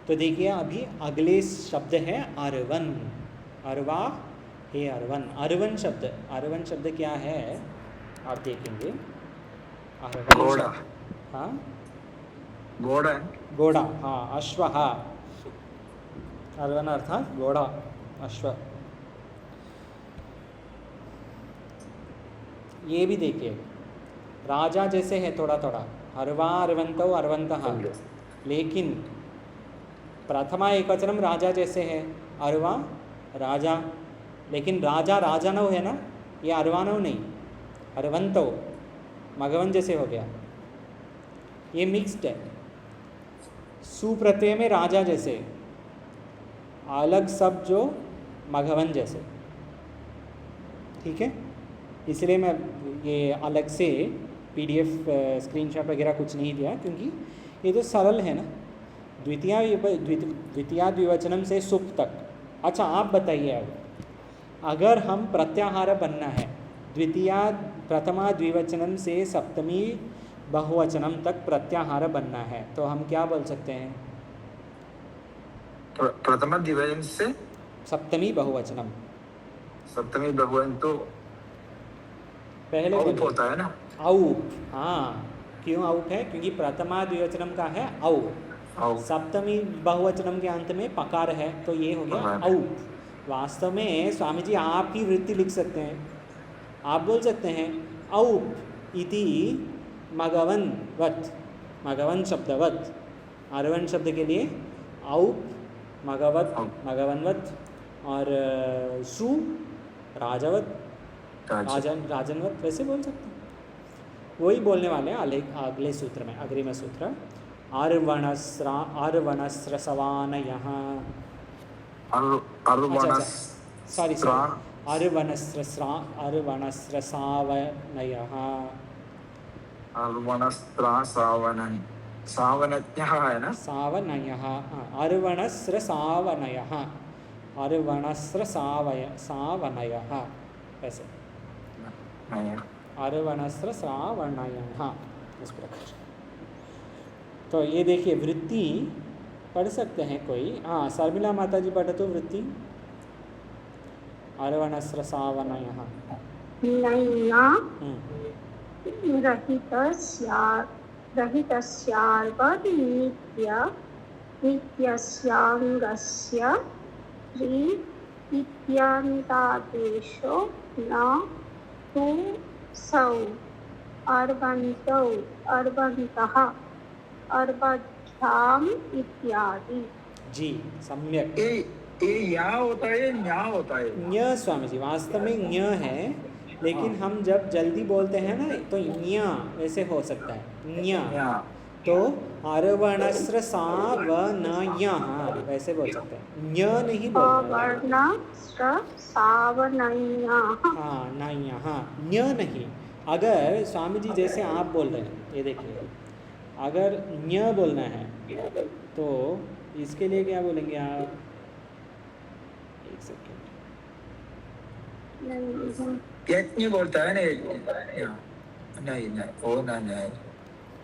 तो देखिए अभी अगले शब्द है अरवन। अरवा हे अरवन। अरवन शब्द क्या है आप देखेंगे। अरवन घोड़ा। शब्द, हाँ घोड़ा है। घोड़ा, हाँ अश्वः। अरवन अर्थात घोड़ा, अश्व। ये भी देखिए राजा जैसे है थोड़ा थोड़ा, अरवा अरवंतो अरवंतः, लेकिन प्रथमा एकवचनम राजा जैसे है, अरवा राजा, लेकिन राजा राजानव है ना, ये अरवानव नहीं, अरवंतो मगवन जैसे हो गया, ये मिक्स्ड है। सुप्रत्यय में राजा जैसे, अलग सब जो मघवन जैसे, ठीक है। इसलिए मैं ये अलग से PDF स्क्रीनशॉट वगैरह कुछ नहीं दिया, क्योंकि ये तो सरल है ना। द्वितीया द्विवचनम से सुप तक। अच्छा आप बताइए, अगर हम प्रत्याहार बनना है, द्वितीया प्रथमा द्विवचनम से सप्तमी बहुवचनम तक प्रत्याहार बनना है, तो हम क्या बोल सकते हैं? प्रथमा द्विवचन से सप्तमी बहुवचनम। सप्तमी बहुवचन तो पहले औप होता है ना। औप, हाँ। क्यों औप है? क्योंकि प्रथमा द्विवचनम का है औ, सप्तमी बहुवचनम के अंत में पकार है, तो ये हो गया औप। वास्तव में स्वामी जी आप ही वृत्ति लिख सकते हैं, आप बोल सकते हैं औप इति मगवन वत, मगवन शब्दवत। अरवन शब्द के लिए औप मगवत, मगवनवत, और सु राजवत, राजनवत, वैसे बोल सकते हैं। वही बोलने वाले हैं अगले सूत्र में, अग्रिम सूत्र। अर्वनस्रसवानयः, सॉरी अर्वनस्रसावनयः, सावनज्ञः है ना, सावनयः, अर्वनस्रसावनयः, अर्वनस्रसावनयः, वैसे अर्वनस्रसावनयः, इस प्रकार। तो ये देखिए वृत्ति पढ़ सकते हैं कोई। हाँ शर्मिला माता जी पढ़ तो वृत्ति। अर्वनस्रसावनयः नैया रहितस्यार्वद् नित्यस्याङ्गस्य रि इत्यन्तादेशो न तु सौ अर्वन्तौ अर्वन्तः अर्वभ्याम इत्यादि। जी सम्यक। ये या होता है, न्या होता है। न्य स्वामी जी, वास्तव में न्य है, लेकिन हम जब जल्दी बोलते हैं ना तो न्या वैसे हो सकता है, न्या। तो अर्वणस्रसावनयः वैसे बोल सकते हैं, न्य नहीं बोलते। हाँ नयः, न्य नहीं। अगर स्वामी जी जैसे आप बोल रहे हैं, ये देखिए अगर न्य बोलना है तो इसके लिए क्या बोलेंगे आप? एक सेकेंड, यज्ञ बोलता है ना, नहीं वो नहीं।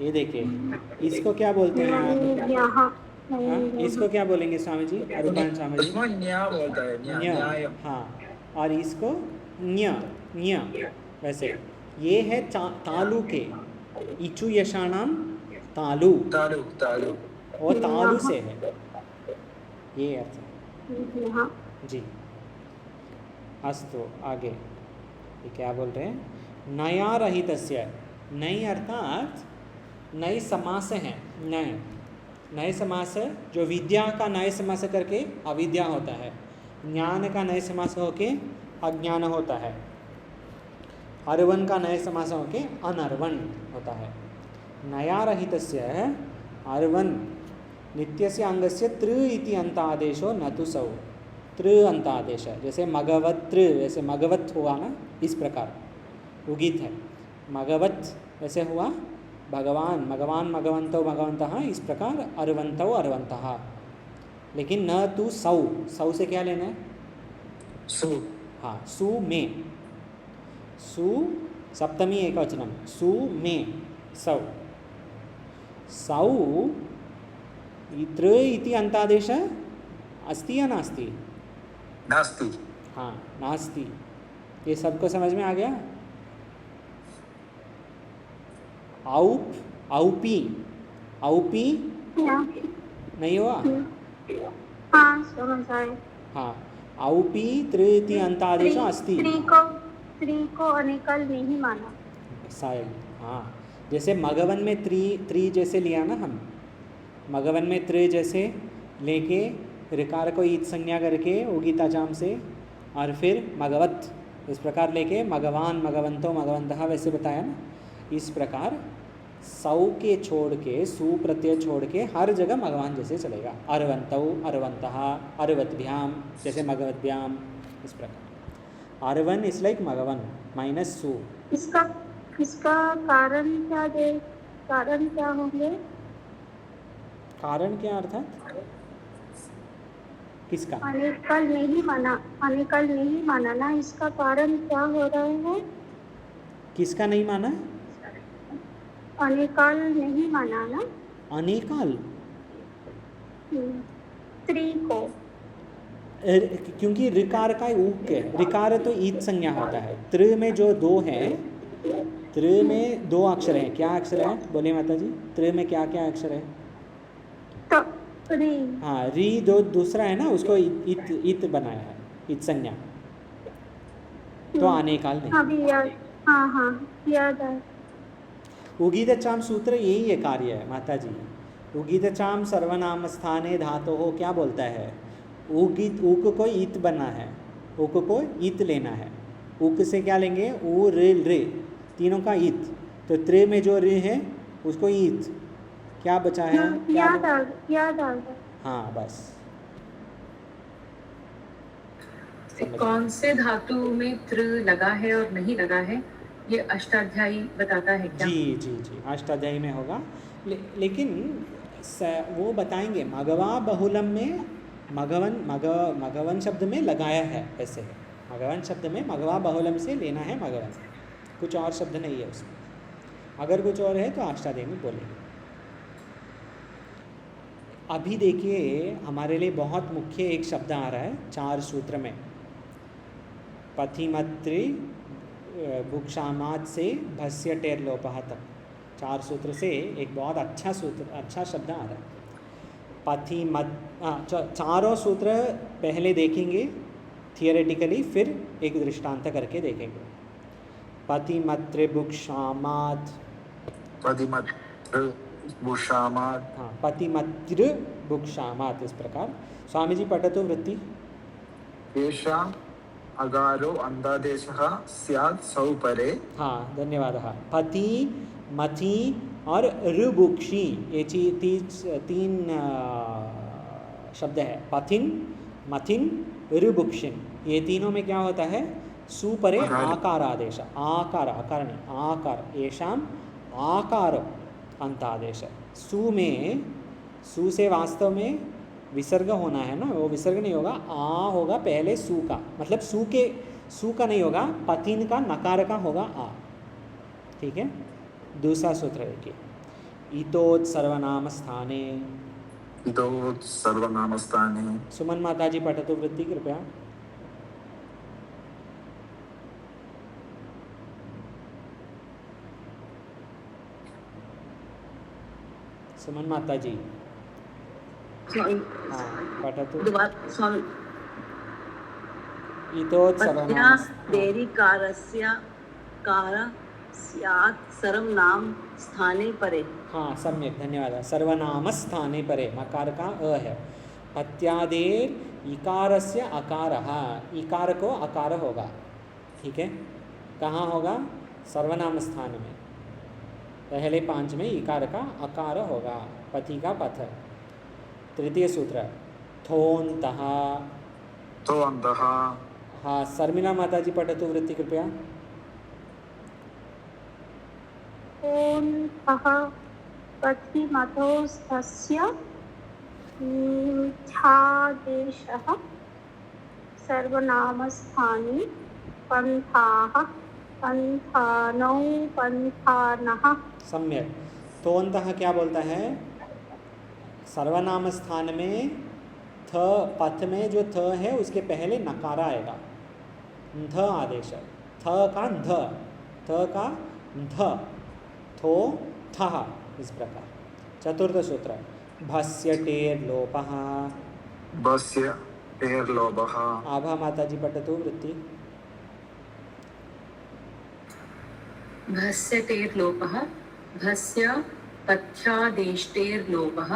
ये देखिए इसको क्या बोलते हैं आप? इसको क्या बोलेंगे स्वामी जी? अरुपान स्वामी जी न्या बोलता है, न्याय। हाँ, और इसको न्य, न्य। वैसे ये है तालु के, इचु यशाणाम तालु, तालु तालु, वो तालु से है, ये अर्थ है जी। अस्तु आगे ये क्या बोल रहे हैं? नया रहितस्य, नई अर्थात नए समास हैं। नए समास जो विद्या का नए समास करके अविद्या होता है, ज्ञान का नए समास होके अज्ञान होता है, अर्वन का नए समास होके अनर्वन होता है। नया रहितस्य अर्वन नित्यस्य अंगस्य तृ इति अंतादेशो न तु सौ। त्र अंतादेश है। जैसे मगवत्र, वैसे मगवत हुआ ना, इस प्रकार उगित है। मगवत वैसे हुआ भगवान, मगवान मगवंतो मगवंतः, इस प्रकार अर्वंतो अर्वंतः। लेकिन न तू सौ, सौ से क्या लेना है? सु हाँ, सु में, सु सप्तमी एकवचनम, सु में सौ, सौ त्र इति अंतादेश अस्ति या नास्ति? नास्ति। हाँ, नास्ति। ये सबको समझ में आ गया? औप, औपी, औपी नहीं हुआ? हाँ समझ आए। हाँ, औपी त्रिति अंतादेश अस्ति। स्त्री को अनेकल नहीं माना। साइड, हाँ, जैसे मगवन में त्रि जैसे लिया ना हम, मगवन में त्रि जैसे लेके ऋकार को ईत संज्ञा करके उगीताचाम से, और फिर मगवत इस प्रकार लेके मगवान मगवंतो मगवंतः वैसे बताया ना। इस प्रकार सौ के छोड़ के, सु प्रत्यय छोड़ के हर जगह मगवान जैसे चलेगा। अर्वंतौ अर्वंतः, अर्वतभ्याम जैसे मगवतभ्याम, इस प्रकार। अर्वन इज लाइक मगवन माइनस सु। इसका कारण क्या दे, कारण क्या होंगे? कारण क्या अर्थात? किसका? अनेकल नहीं माना, अनेकल नहीं माना ना, इसका कारण क्या हो रहा है? किसका नहीं माना? अनेकाल नहीं माना ना, अनेकाल स्त्री को, क्योंकि ऋकार का उक है। ऋकार तो ईत संज्ञा होता है। त्र में जो दो हैं, त्र में दो अक्षर हैं। क्या अक्षर है बोले माता जी? त्र में क्या क्या अक्षर है? हाँ, री दो दूसरा है ना, उसको इत बनाया है, इत संज्ञा, तो अनेकाल नहीं। अभी याद, हाँ याद आया। उगीतचाम सूत्र यही है कार्य है माता जी। उगीतचाम सर्वनाम स्थाने धातो हो क्या बोलता है? उगित, उक को ईत बना है, उक को ईत लेना है। उक से क्या लेंगे? उ रे तीनों का ईत, तो त्रे में जो रे है उसको ईत, क्या बचा है? याद आ गया। हाँ बस। कौन से धातु में त्र लगा है और नहीं लगा है, ये अष्टाध्यायी बताता है क्या? जी अष्टाध्यायी में होगा। लेकिन वो बताएंगे। मगवा बहुलम में मगवन शब्द में लगाया है, ऐसे है। मगवन शब्द में मगवा बहुलम से लेना है मगवन, कुछ और शब्द नहीं है उसमें। अगर कुछ और है तो अष्टाध्यायी में बोलेंगे। अभी देखिए हमारे लिए बहुत मुख्य एक शब्द आ रहा है 4 सूत्र में। पथिमत्रि भुक्षामात से भस्य टेर लोपः तक 4 सूत्र से एक बहुत अच्छा सूत्र, अच्छा शब्द आ रहा है। चारों सूत्र पहले देखेंगे थियोरेटिकली, फिर एक दृष्टांत करके देखेंगे। पथिमत्रि भुक्षामात, भुक्षामात, हाँ, पतिमत्र भुक्षामात, इस प्रकार। स्वामी जी पठतु वृत्ति। येषाम् अगारो अन्धादेशः स्यात् सौ परे। हाँ, धन्यवादः। पति, मथि और ऋबुक्षी, ये 3 शब्द है। पथिन, मथिन, ऋबुक्षिन, ये तीनों में क्या होता है? सुपरे आकार आदेश। आकार, आकार नहीं, आकार। येषाम आकार अंतादेश। सु में, सु से वास्तव में विसर्ग होना है ना, वो विसर्ग नहीं होगा, आ होगा पहले सु का, मतलब सु का नहीं होगा, पतिन का नकार का होगा आ। ठीक है। दूसरा सूत्र देखिए। इतोत् सर्वनाम स्थाने, इतोत् सर्वनाम स्थाने। सुमन माता जी पठतु वृत्ति कृपया। सुमन माता जी, हाँ पठतु। इतोत् सर्वनाम देरीकारस्य कार स्यात् सर्वनाम स्थाने परे। हाँ सम्यक, धन्यवाद। सर्वनाम स्थाने परे, मकार का अ है। पत्यादेर इकारस्य अकारः, इकार को अकार होगा। ठीक है। कहाँ होगा? सर्वनाम स्थान में, पहले 5 में इकार का अकार होगा, पति का पथ। तृतीय सूत्र थोन्तः, तोऽन्तः हाँ शर्मिला माताजी पठतु वृत्ति कृपया। ओन्तः पथिमतोस्थस्य छादेशः सर्वनामस्थाने पन्थाः पन्थानौ पन्थानः। सम्यक। तोन्तः क्या बोलता है? सर्वनाम स्थान में थ, पथ में जो थ है उसके पहले नकार आएगा, ध आदेश है। थ का ध, थ का ध, थो थः, इस प्रकार। चतुर्थ सूत्र भस्य टेर लोपः। भस्य टेर्लोभः। आभा माताजी पठतु वृत्ति। भस्य टेर्लोपः भस्य पथ्यादेष्टेर्लोपः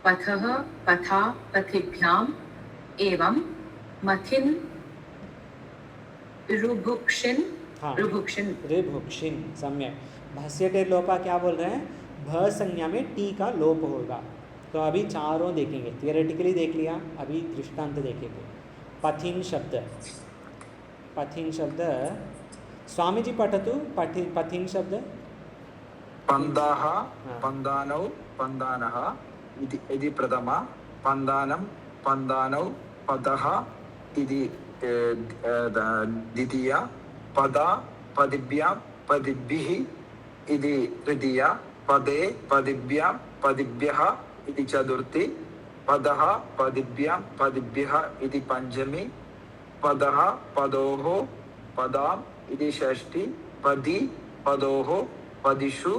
पथः पथा पथिभ्याम् एवं मथिन् रुभुक्षिन् हाँ रुभुक्षिन्। ऋभुक्षिन। सम्यक। भस्य टेर लोपा क्या बोल रहे हैं? भ संज्ञा में टी का लोप होगा। तो अभी चारों देखेंगे, थियोरेटिकली देख लिया, अभी दृष्टांत देखेंगे। पथिन शब्द, पथिन शब्द स्वामी जी पठतु। पथिन शब्द पन्दाः पन्दानौ पन्दानः इति प्रथमा, पन्दानं पन्दानौ पदः इति द्वितीया, पदा पदिभ्यां पदिभिः इति तृतीया, पदे पदिभ्यां पदिभ्यः इति चतुर्थी, पदः पदिभ्यां पदिभ्यः इति पंचमी, पदः पदोः पदाम् इति षष्ठी, पदि पदोः पदिषु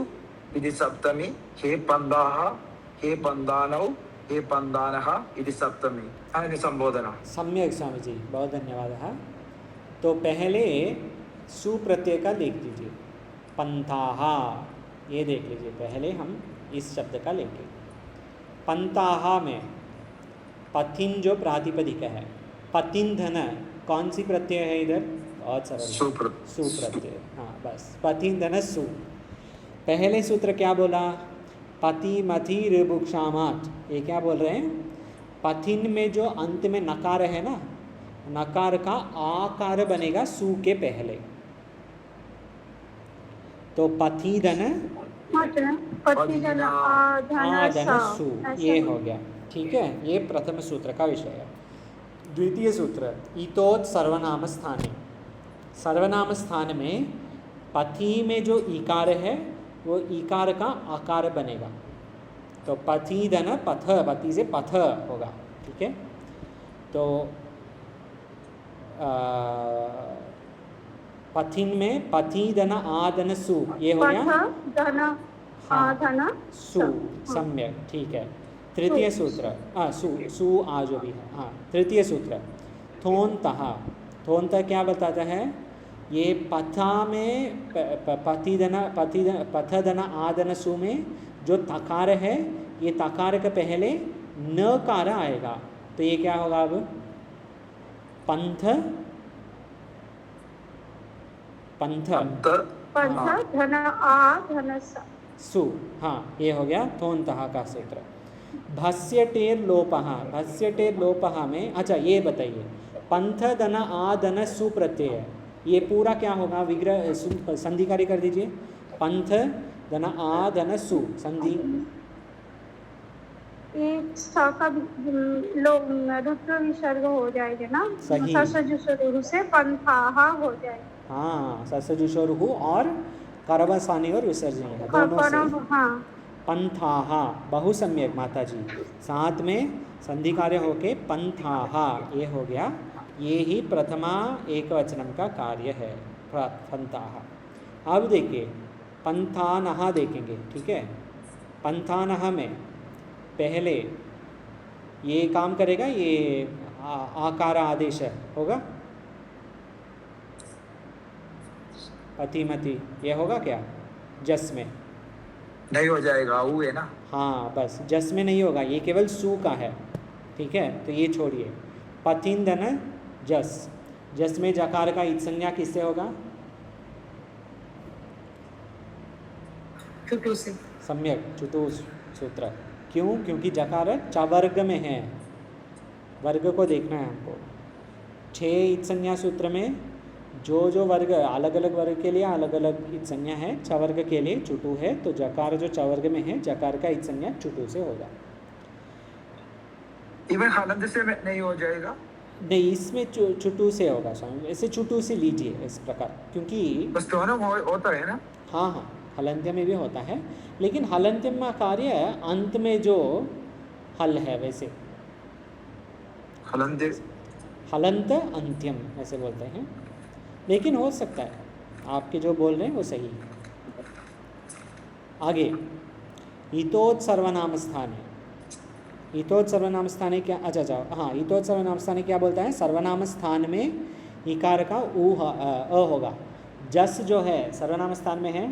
इति सप्तमी, हे पंदाः हे पंदानौ हे पंदानः इति सप्तमी। अनेन संबोधना। सम्यक स्वामी जी, बहुत धन्यवाद। तो पहले सु प्रत्यय का देख लीजिए, पंथाः, ये देख लीजिए। पहले हम इस शब्द का लेंगे। पंथाः में पथिन जो प्रातिपदिक है, पतिन धन कौन सी प्रत्यय है इधर? बहुत सरल, सु प्रत्यय। हाँ बस, पतिन धन सु। पहले सूत्र क्या बोला? पति मथि ऋभुक्षामात्। ये क्या बोल रहे हैं? पथिन में जो अंत में नकार है ना, नकार का आकार बनेगा सु के पहले। तो पथिधन पतिधन आधन सु, ये हो गया। ठीक है, ये प्रथम सूत्र का विषय है। द्वितीय सूत्र इतोत् सर्वनाम स्थाने। सर्वनाम स्थान में पथि में जो इकार है वो इकार का आकार बनेगा। तो पथिधन पथ, पति से पथ होगा। ठीक है, तो पथिन में पथिधन आधन सु, ये हो गया सु। सम्यक, ठीक है। तृतीय सूत्र सु आ जो भी है। हाँ, तृतीय सूत्र थोन्तः। थोन्तः क्या बताता है? ये पथा में पथधन आदन सु में जो तकार है, ये तकार के पहले नकार आएगा। तो ये क्या होगा अब? पंथ पंथ धन आ धन सु। हाँ, ये हो गया थोन्तः का सूत्र। भस्य टेर लोपः। भस्य टेर लोपः में अच्छा ये बताइए, पंथ धन आ धन सु प्रत्यय, ये पूरा क्या होगा? विग्रह संधि कार्य कर दीजिए। पंथ धन आ धन सु, संधि एक का रुद्र विसर्ग हो जाएगा ना, सही। ससजुषरुः से पंथाः हो जाएगा। हाँ, ससजुषरुः और करवसानी और विसर्जनीय दोनों से हाँ। पंथाः, बहु सम्यक माता जी। साथ में संधि कार्य होके पंथाः, ये हो गया। ये ही प्रथमा एकवचनम का कार्य है, पंथाः। अब देखिए पंथानः देखेंगे। ठीक है, पंथानः में पहले ये काम करेगा, ये आकार आदेश होगा। पतिमति ये होगा क्या? जस में नहीं हो जाएगा, वो है ना। हाँ बस, जस में नहीं होगा, ये केवल सु का है। ठीक है, तो ये छोड़िए। पथिंदन जस, जस में जकार का इत संज्ञा किससे होगा? चुटु से। सम्यक, चुटु सूत्र। क्यों? क्योंकि जकार च वर्ग में है, वर्ग को देखना है हमको। 6 इत्संज्ञा सूत्र में जो वर्ग अलग अलग वर्ग के लिए अलग अलग इत्संज्ञा है, च वर्ग के लिए चुटू है, तो जकार जो च वर्ग में है जकार का इत्संज्ञा चुटू से होगा। इवन हलंत से नहीं हो जाएगा? नहीं, इसमें चुटू से होगा स्वामी, ऐसे चुटू से लीजिए इस प्रकार, क्योंकि बस दोनों होता है ना? हाँ हाँ, हलंत्य में भी होता है, लेकिन हलंत्य में कार्य अंत में जो हल है वैसे हलंत अंत्यम ऐसे बोलते हैं, लेकिन हो सकता है आपके जो बोल रहे हैं वो सही है। आगे इतोत् सर्वनाम स्थाने, इतोत् सर्वनाम स्थाने क्या, अच्छा जाओ, हाँ, इतोत् सर्वनाम स्थाने क्या बोलता है? सर्वनाम स्थान में इकार का अ होगा। जस जो है सर्वनाम स्थान में है,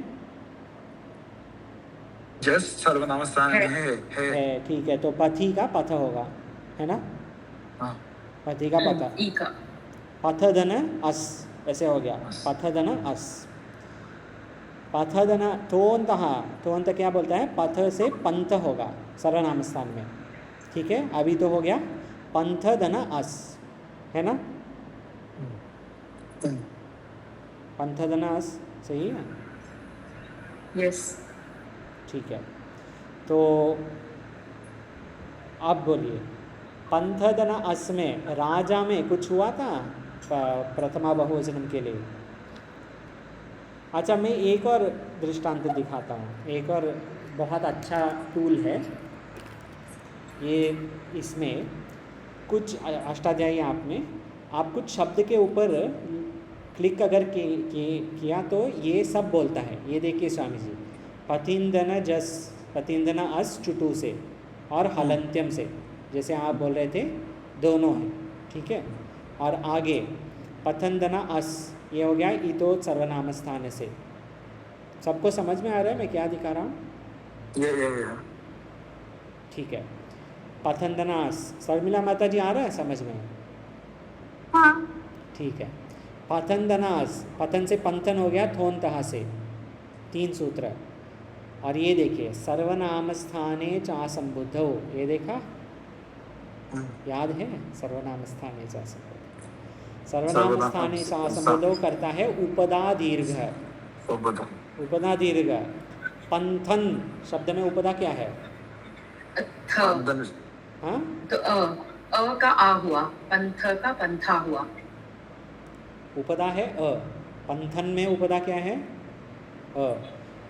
जस सर्वनाम स्थान में है, ठीक है, तो पथी का पथ होगा, है ना? हाँ। पथी का पथ, पथदन अस ऐसे हो गया, पथदन अस, पथदन तोंत क्या बोलता है? पथ से पंथ होगा सर्वनाम स्थान में, ठीक है। अभी तो हो गया पंथदन अस, है ना? पंथदन अस सही है? यस, ठीक है। तो आप बोलिए, पंथदन अस में राजा में कुछ हुआ था प्रथमा बहुवचन के लिए? अच्छा, मैं एक और दृष्टांत दिखाता हूँ, एक और बहुत अच्छा टूल है ये। इसमें कुछ अष्टाध्यायी आप में आप कुछ शब्द के ऊपर क्लिक अगर किया तो ये सब बोलता है। ये देखिए स्वामी जी, पतिंदन जस, पतिंदन अस चुटू से और हलंत्यम से, जैसे आप बोल रहे थे दोनों हैं, ठीक है। और आगे पथंदना अस, ये हो गया इतोत् सर्वनाम स्थान से। सबको समझ में आ रहा है मैं क्या दिखा रहा हूँ? ठीक है। पथंदनास, शर्मिला माता जी आ रहा है समझ में? हाँ। ठीक है। पथंदनास, पथन से पंथन हो गया, थोन तहा से, 3 सूत्र। और ये देखिए सर्वनाम स्थाने चा संबुद्धो, ये देखा, याद है? सर्वनाम स्थाने चा संबुद्धो, सर्वनाम स्थाने चा संबुद्धो करता है उपदा दीर्घ, उपदा दीर्घ। पंथन शब्द में उपदा क्या है? हाँ, तो अ का आ हुआ, पंथ का पंथा हुआ। उपदा है अ, पंथन में उपदा क्या है? अ।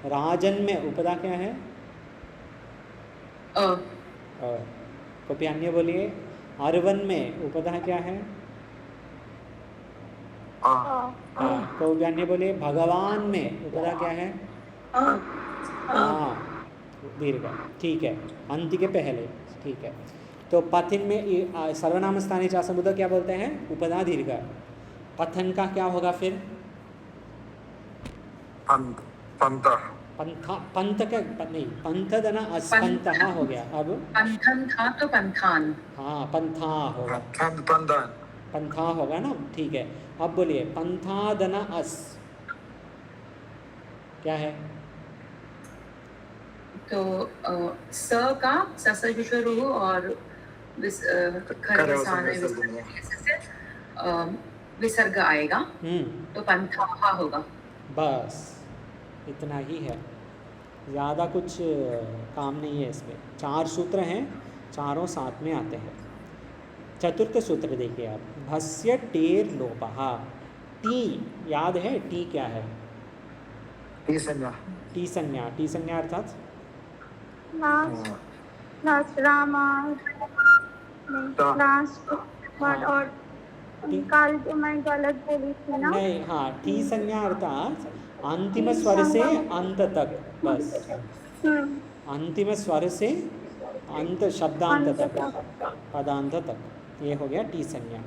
राजन में उपदा क्या है? अ। कोई अन्य बोलिए। अरवन में उपदा क्या है? कोई अन्य बोलिए। भगवान में उपदा क्या है? दीर्घ, ठीक है, अंत के पहले, ठीक है। तो पथिन में सर्वनाम स्थानीय चा संबुद्धो क्या बोलते हैं? उपदा दीर्घ। पथन का क्या होगा फिर? पंथ का नहीं, पंथदना अस्पंतः हो गया। अब पंथन था तो पंथान, हाँ, पंथा होगा, पंथा होगा ना, ठीक है। अब बोलिए पंथादना अस क्या है? तो स का ससजुषरु और विसर्ग आएगा, तो पंथा होगा। बस इतना ही है, ज़्यादा कुछ काम नहीं है इसमें। 4 सूत्र हैं, चारों साथ में आते हैं। चतुर्थ सूत्र देखिए आप, भस्य टेर लोपः। टी याद है? टी क्या है? टी संज्ञा। टी संज्ञा, टी संज्ञा अर्थात लास्ट रामा लास्ट वर्ड और काल के मैं गलत बोली थी ना? नहीं, हाँ, टी संज्ञा अर्थात अंतिम स्वर से अंत तक, बस अंतिम स्वर से अंत शब्दांत तक, पदांत तक, ये हो गया टी संज्ञा।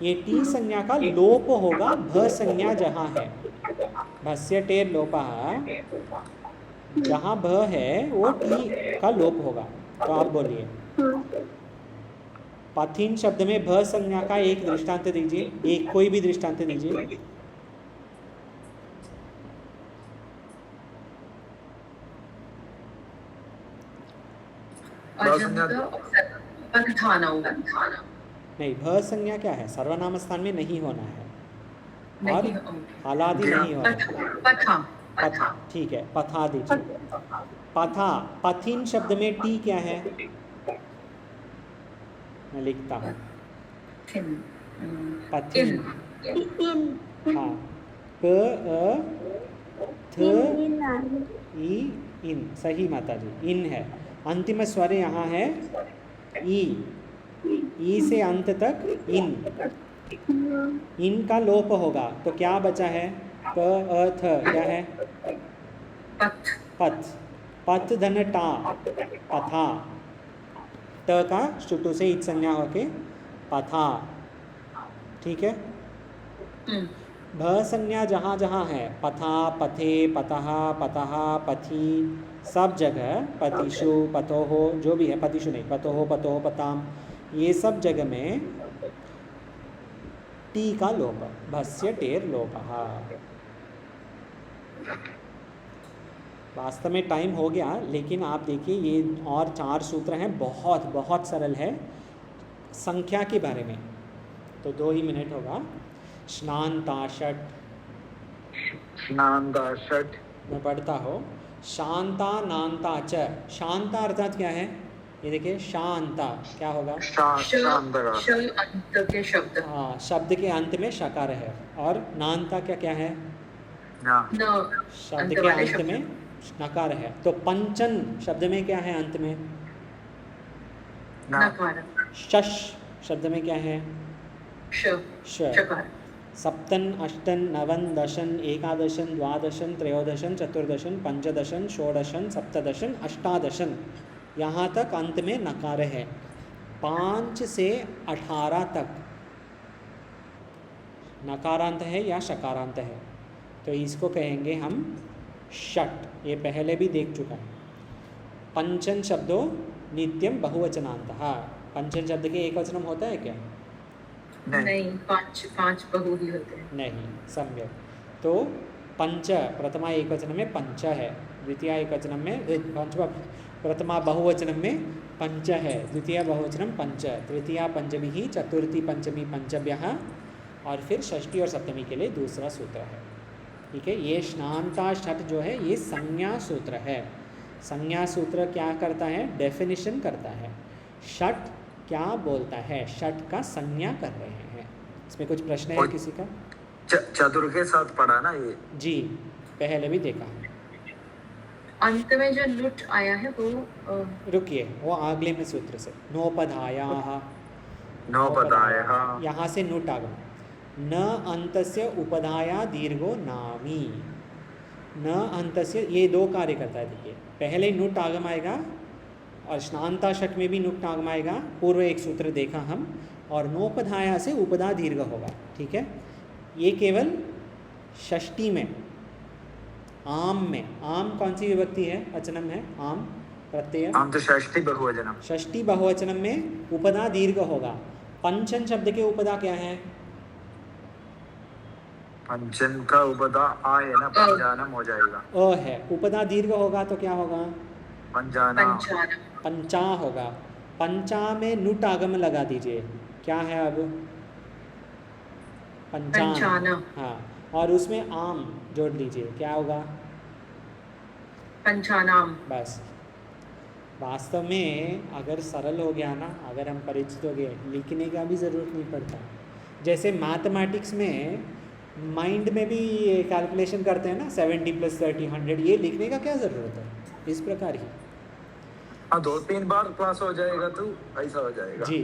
ये टी संज्ञा का लोप होगा भ संज्ञा जहाँ है, भस्य टेर लोपः, जहाँ भ है वो टी का लोप होगा। तो आप बोलिए पथिन शब्द में भ संज्ञा का एक दृष्टांत दीजिए, एक कोई भी दृष्टांत दीजिए। नहीं, भ संज्ञा क्या है, सर्वनाम स्थान में नहीं होना है और नहीं हालादि नहीं होना है। पथा पथा ठीक है, पथा दीजिए। पथा, पथिन शब्द में टी क्या है, मैं लिखता हूँ थिन पथिन। इन हाँ, क अ थ इन आहे. ई इन, सही माता जी, इन है। अंतिम स्वर यहाँ है ई, ई से अंत तक इन, इन का लोप होगा तो क्या बचा है, प अ थ क्या है, पथ पथ, पथ धन टा, पथा, त का शुटु से इत संज्ञा होके पथा, ठीक है। भ संज्ञा जहाँ जहाँ है, पथा, पथे, पतः, पतः, पथि, सब जगह, पतिषु, पतोहो, जो भी है, पतिषु नहीं, पतोहो, पतोहो, पताम, ये सब जगह में टी का लोप, भस्य टेर लोपः। वास्तव में टाइम हो गया, लेकिन आप देखिए ये और 4 सूत्र हैं, बहुत बहुत सरल है संख्या के बारे में, तो 2 ही मिनट होगा। स्नानता षट, स्नानता षट, मैं पढ़ता हूँ, शांता नांता च, शांता अर्थात क्या है, ये देखिए, शांता क्या होगा, शांत अंत के शब्द, हाँ, शब्द के अंत में शकार है, और नांता क्या क्या है, ना न शब्द के अंत में नकार है। तो पंचन शब्द में क्या है अंत में, ना नकार, शश शब्द में क्या है, श श। शकार, सप्तन, अष्टन, नवन, दशन, एकादशन, द्वादशन, त्रयोदशन, चतुर्दशन, पंचदशन, षोडशन, सप्तदशन, अष्टादशन, यहाँ तक अंत में नकार है। 5 से 18 तक नकारांत है या शकारांत है, तो इसको कहेंगे हम षट, ये पहले भी देख चुका है। पंचन शब्दों नित्यम बहुवचनांतः, पंचन शब्द के एक वचनम होता है क्या, नहीं, पांच बहु ही होते हैं, नहीं, सम्यक। तो पंच प्रथमा एक वचन में पंच है, द्वितीय एक वचन में पंचमा, प्रथमा बहुवचन में पंच है, द्वितीय बहुवचनम पंच, तृतीया पंचमी, चतुर्थी पंचमी पंचभ्यः, और फिर षष्ठी और सप्तमी के लिए दूसरा सूत्र है, ठीक है। ये स्नानता षट जो है ये संज्ञा सूत्र है। संज्ञा सूत्र क्या करता है, डेफिनेशन करता है, षट क्या बोलता है, षट का संज्ञा कर रहे हैं। इसमें कुछ प्रश्न है किसी का, चतुर के साथ पढ़ा ना ये, जी पहले भी देखा। अंत में जो लुट आया है वो रुकिए, वो अगले में सूत्र से, नोपधायाः, नोपधायः, यहाँ से नुट आगम, न अंतस्य उपधाया दीर्घो नामी, न अंतस्य, ये 2 कार्य करता है। देखिए पहले नुट आगम आएगा और स्नानता षट में भी नुट आगम आएगा, पूर्व एक सूत्र देखा हम, और नोपधाया से उपधा दीर्घ होगा, ठीक है। ये केवल षष्ठी में, आम में, आम कौन सी विभक्ति है, वचनम है, आम प्रत्यय, आम तो षष्ठी बहुवचनम, षष्ठी बहुवचनम में उपधा दीर्घ होगा। पंचन शब्द के उपधा क्या है, पंचन का उपधा आ है ना, पंचानम हो जाएगा, अ है, उपधा दीर्घ होगा तो क्या होगा, पंचाना, पंचा होगा। पंचा में नुट आगम लगा दीजिए, क्या है अब, पंचान, हाँ, और उसमें आम जोड़ लीजिए, क्या होगा, पंचानाम। बस। वास्तव में अगर सरल हो गया ना, अगर हम परिचित हो गए, लिखने का भी ज़रूरत नहीं पड़ता। जैसे मैथमेटिक्स में माइंड में भी कैलकुलेशन करते हैं ना, 70 + 30 100, ये लिखने का क्या ज़रूरत है, इस प्रकार ही। हाँ, 2-3 बार क्लास हो जाएगा तो ऐसा हो जाएगा जी,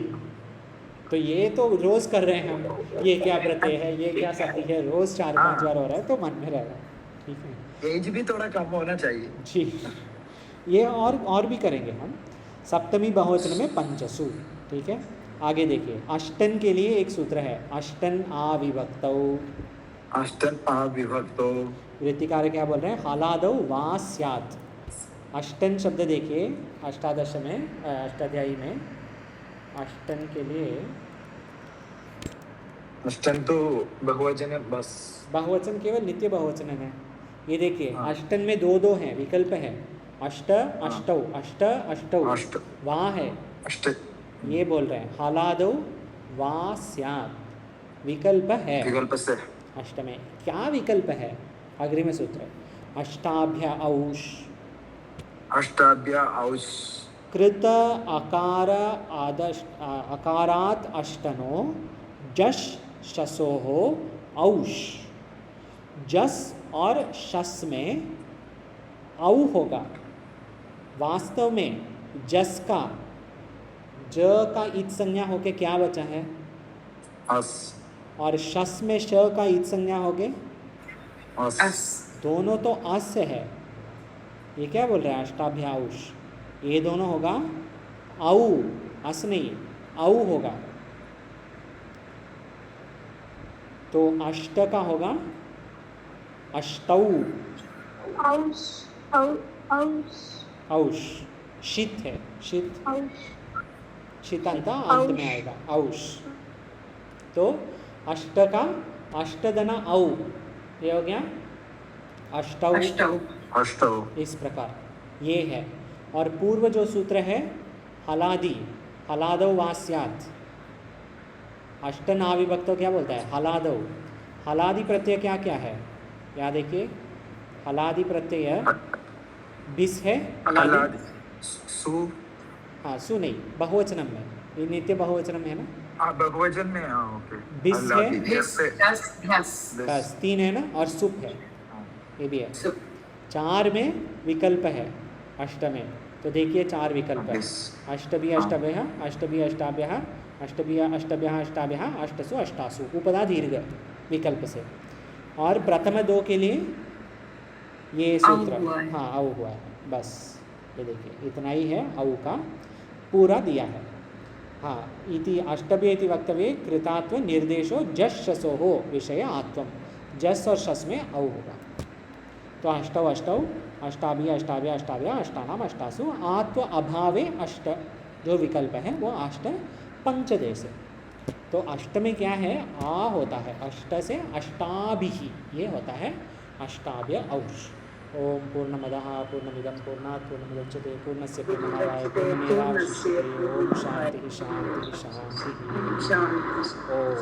तो ये तो रोज़ कर रहे हैं हम, ये क्या प्रत्यय है, ये क्या शक्ति है, रोज़ 4-5 बार हो रहा है, तो मन में रह रहा है, ठीक है। एज भी थोड़ा कम होना चाहिए जी, ये और भी करेंगे हम। सप्तमी बहुवचन में पंचसु, ठीक है। आगे देखिए, अष्टन के लिए एक सूत्र है, अष्टन आविभक्तौ, अष्टन अविभक्तो, वृत्तिकार क्या बोल रहे हैं, हालादौ वा स्यात्। अष्टन शब्द देखिए, अष्टादश में, अष्टाध्यायी में, अष्टन के लिए अष्टन तो बहुवचन है, बस बहुवचन केवल नित्य बहुवचन है। ये देखिए, हाँ। अष्टन में 2 हैं, विकल्प है, अष्ट अष्टौ, अष्ट अष्टौ, अष्ट, वहाँ है, अष्ट, ये बोल रहे हैं, हालादौ वा स्यात् विकल्प है विकल्प से अष्टमे। क्या विकल्प है? अग्रिम सूत्र अष्टाभ्य औष अष्टाभ्य औष कृत अकार अकारात अष्टनो जश शसोः औष। जस और शस में औ होगा। वास्तव में जस का ज का ईत संज्ञा होके क्या बचा है? अस और शस में श का ईत संज्ञा होगे अस अस दोनों तो अस है। ये क्या बोल रहे हैं? अष्टाभ्याउष ये दोनों होगा औ, अस नहीं औ होगा। तो अष्ट का होगा अष्टौ औष औष औष। शीत है शीत औष शीतंत अंत में आएगा औष। तो अष्ट का अष्टदना औ ये हो गया अष्टौ अष्टौ अष्टौ इस प्रकार ये है। और पूर्व जो सूत्र है हलादि हलादौ वा स्यात् अष्टनाविभक्तो क्या बोलता है? हलादौ। हलादि प्रत्यय क्या क्या है? याद देखिए हलादि प्रत्यय बिस है हलादि हलादि सु हाँ सु नहीं बहुवचनम में ये नित्य बहुवचनम है ना। बहुवचन में ओके बिस है भिस जस भ्यस बस तीन है ना और सुप है ये भी है। सुप चार में विकल्प है अष्ट में। तो देखिए चार विकल्प है अष्टभि अष्टभ्यः अष्टभि अष्टाभ्यः अष्टभि अष्टभ्यः अष्टाभ्यः अष्टसु अष्टासु उपदा दीर्घ विकल्प से। और प्रथम दो के लिए ये सूत्र हुआ है। हाँ औ हुआ है बस। ये देखिए इतना ही है औ का पूरा दिया है। हाँ इति अष्टभ्य इति वक्तव्ये कृतात्व निर्देशो जस शसो हो विषय आत्वम। जस और शस में औ होगा। तो अष्टौ अष्टौ अष्टाभि अष्टाभ्य अष्टाभ्य अष्टानाम अष्टासु आत्व अभावे अष्ट जो विकल्प है वो अष्ट पंचदे से। तो अष्ट में क्या है? आ होता है। अष्ट से अष्टाभिः ये होता है अष्टाभ्य औष। ओम पूर्णमदः पूर्णमिदं पूर्णात् पूर्णमुदच्यते पूर्णस्य पूर्णमादाय पूर्णमेवावशिष्यते। ओम शांति शांति शांति। शांति ओम